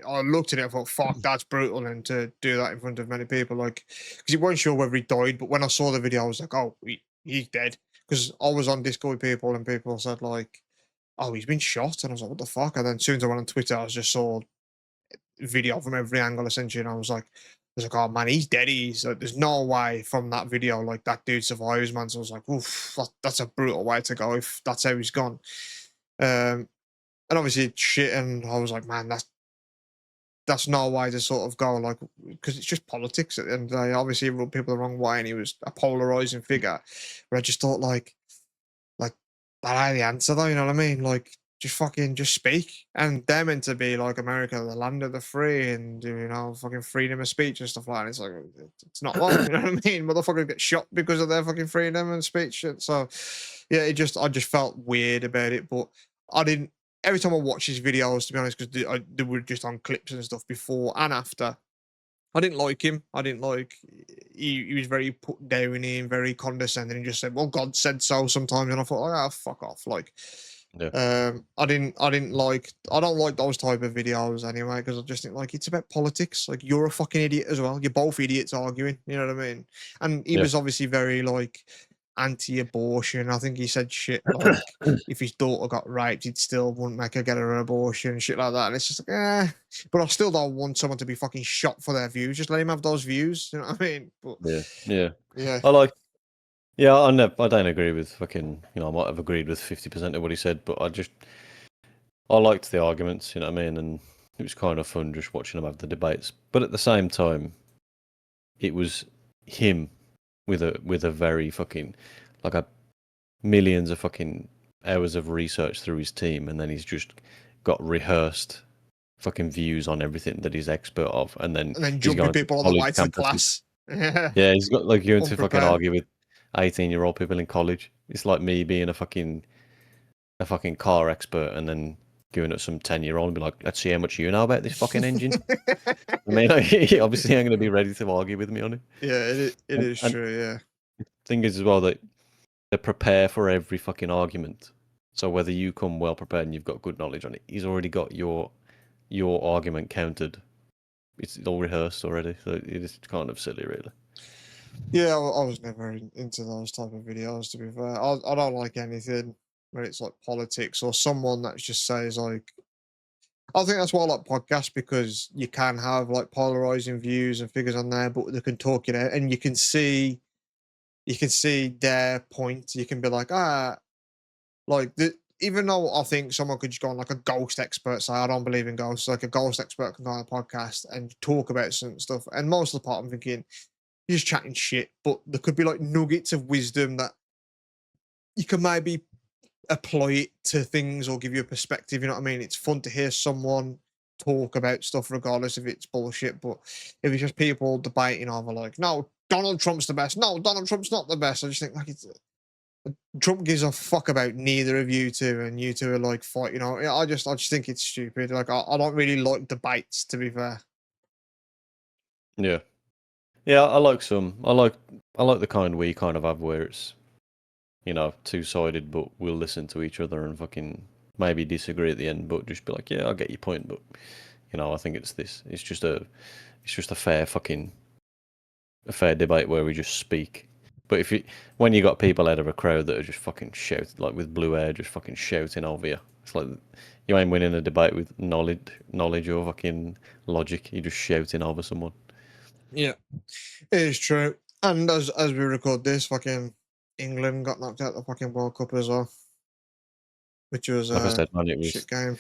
I looked at it and thought, "Fuck, that's brutal," and to do that in front of many people, like, because you weren't sure whether he died. But when I saw the video, I was like, "Oh, he's dead." Because I was on Discord with people and people said like, "Oh, he's been shot," and I was like, "What the fuck?" And then as soon as I went on Twitter, I just saw video from every angle essentially, and I was like, "Oh man, he's dead." He's there's no way from that video like that dude survives, man. So I was like, "Oof, that's a brutal way to go if that's how he's gone." Um, and obviously it's shit, and I was like, "Man, that's no way to sort of go like because it's just politics at the end of the day. Obviously, he rubbed people the wrong way, and he was a polarizing figure." But I just thought like, that ain't the answer though, you know what I mean? Like, just fucking just speak. And they're meant to be like America, the land of the free, and fucking freedom of speech and stuff like that. And it's like it's not one, you know what I mean? Motherfuckers get shot because of their fucking freedom and speech. And so yeah, I just felt weird about it, but I didn't every time I watch his videos, to be honest, because they were just on clips and stuff before and after. I didn't like him. I didn't like he was very put down in, very condescending, and just said, "Well, God said so." Sometimes, and I thought, "Oh, fuck off!" Like, Yeah, I don't like those type of videos anyway because I just think like it's about politics. Like, you're a fucking idiot as well. You're both idiots arguing. You know what I mean? And he yeah, was obviously very like anti-abortion. I think he said shit like if his daughter got raped, he'd still wouldn't make her get her abortion and shit like that. And it's just like, but I still don't want someone to be fucking shot for their views. Just let him have those views. You know what I mean? But yeah, yeah. yeah, I like. Yeah, I don't agree with fucking. I might have agreed with 50% of what he said, but I liked the arguments. You know what I mean? And it was kind of fun just watching them have the debates. But at the same time, it was him with a very fucking like a millions of fucking hours of research through his team, and then he's just got rehearsed fucking views on everything that he's expert of, and then and then he's jumping going to people on the college way to the campuses. class. Yeah, Yeah, he's got like going to fucking unprepared. argue with 18-year-old people in college. It's like me being a fucking car expert and then going at some 10-year-old and be like, let's see how much you know about this fucking engine. I mean, he obviously ain't going to be ready to argue with me on it. Yeah, it is And true. Yeah. thing is as well that they prepare for every fucking argument. So whether you come well prepared and you've got good knowledge on it, he's already got your argument counted. It's all rehearsed already, so it is kind of silly, really. Yeah, I was never into those type of videos. To be fair, I don't like anything when it's like politics or someone that just says like. I think that's why I like podcasts because you can have like polarizing views and figures on there, but they can talk it out, and you can see their point. You can be like, like the. Even though I think someone could just go on like a ghost expert, say I don't believe in ghosts, like a ghost expert can go on a podcast and talk about certain stuff. And most of the part, I'm thinking you're just chatting shit, but there could be like nuggets of wisdom that you can maybe apply it to things or give you a perspective. You know what I mean? It's fun to hear someone talk about stuff, regardless if it's bullshit. But if it's just people debating over like, no, Donald Trump's the best. No, Donald Trump's not the best. I just think like Trump gives a fuck about neither of you two, and you two are like fight. Yeah, I just think it's stupid. Like I don't really like debates, to be fair. Yeah, yeah. I like some. I like the kind we kind of have where it's two-sided, but we'll listen to each other and fucking maybe disagree at the end, but just be like, yeah, I get your point, but I think it's this. It's just a fair debate where we just speak. But when you got people out of a crowd that are just fucking shouting, like with blue hair, just fucking shouting over you, it's like you ain't winning a debate with knowledge or fucking logic. You're just shouting over someone. Yeah, it is true. And as we record this, fucking England got knocked out the fucking World Cup as well, which was Like I a said, man, shit game.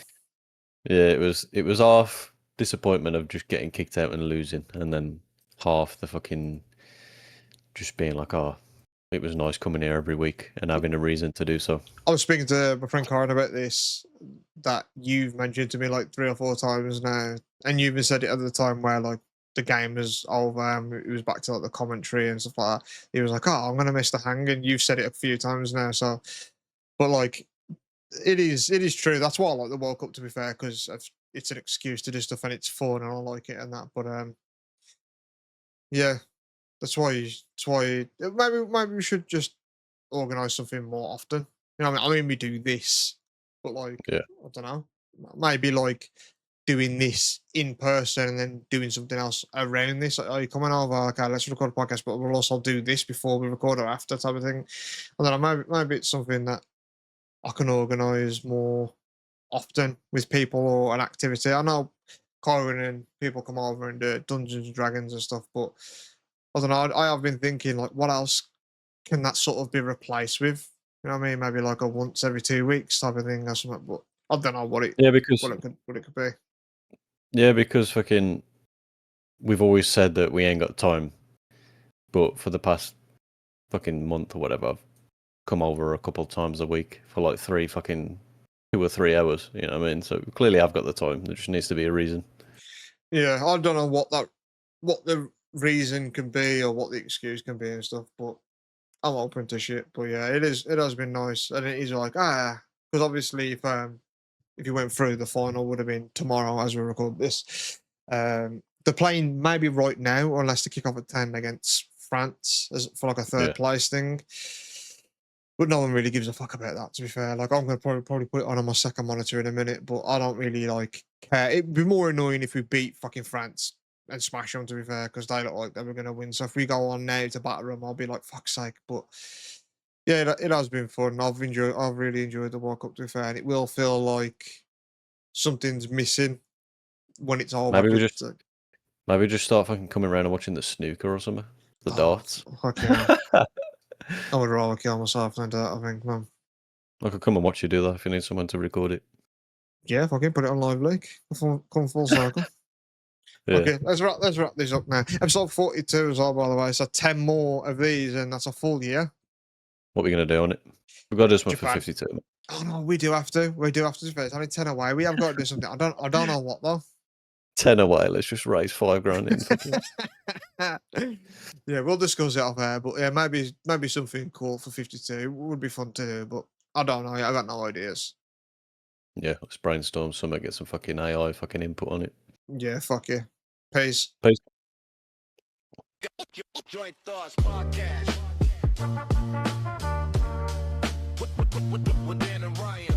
yeah, it was half disappointment of just getting kicked out and losing, and then half the fucking just being like, oh, it was nice coming here every week and having a reason to do so. I was speaking to my friend Karen about this that you've mentioned to me like 3 or 4 times now, and you even said it at the time where like the game was over and it was back to like the commentary and stuff like that. He was like, "Oh, I'm gonna miss the hang," and you've said it a few times now. So, but like, it is true. That's why I like the World Cup, to be fair, because it's an excuse to do stuff and it's fun and I like it and that. But yeah, that's why maybe we should just organize something more often. You know what I mean? We do this, but like, Yeah. I don't know, maybe like doing this in person and then doing something else around this. Like, oh, you're coming over, okay, let's record a podcast, but we'll also do this before we record or after type of thing. I don't know, maybe it's something that I can organise more often with people or an activity. I know Corin and people come over and do Dungeons and Dragons and stuff, but I don't know. I have been thinking like, what else can that sort of be replaced with? You know what I mean? Maybe like a once every 2 weeks type of thing or something. But I don't know Yeah, because what it could be. fucking we've always said that we ain't got time, but for the past fucking month or whatever, I've come over a couple of times a week for like 2 or 3 hours. You know what I mean? So clearly, I've got the time. There just needs to be a reason. Yeah, I don't know what the reason can be or what the excuse can be and stuff, but I'm open to shit. But yeah, it has been nice. And it is like, because obviously if you went through, the final would have been tomorrow as we record this. They're playing maybe right now, unless they kick off at 10 against France as for like a Yeah. third place thing. But no one really gives a fuck about that, to be fair. Like, I'm gonna probably put it on my second monitor in a minute, but I don't really like care. It'd be more annoying if we beat fucking France and smash them, to be fair, because they look like they were gonna win. So if we go on now to batter them, I'll be like, fuck's sake. But yeah, it has been fun. I've really enjoyed the World Cup, to be fair, and it will feel like something's missing when it's over. Maybe we Because just start fucking coming around and watching the snooker or something, the oh, darts. fuck yeah, I would rather kill myself than that. I think, man. I could come and watch you do that if you need someone to record it. Yeah, fucking put it on live leak. Come full circle. Yeah. Okay, let's wrap this up now. Episode 42 as well, by the way. So 10 more of these, and that's a full year. What are we gonna do on it? We've got this one for Japan. 52. Oh no, we do have to. We do have to. It's only 10 away. We have got to do something. I don't know what though. 10 away. Let's just raise 5 grand in. Fucking. Yeah, we'll discuss it off air. But yeah, maybe something cool for 52 would be fun to do. But I don't know. I got no ideas. Yeah, let's brainstorm something, get some fucking AI fucking input on it. Yeah, fuck you. Peace. Peace. Joint Thoughts Podcast with Dan and Ryan.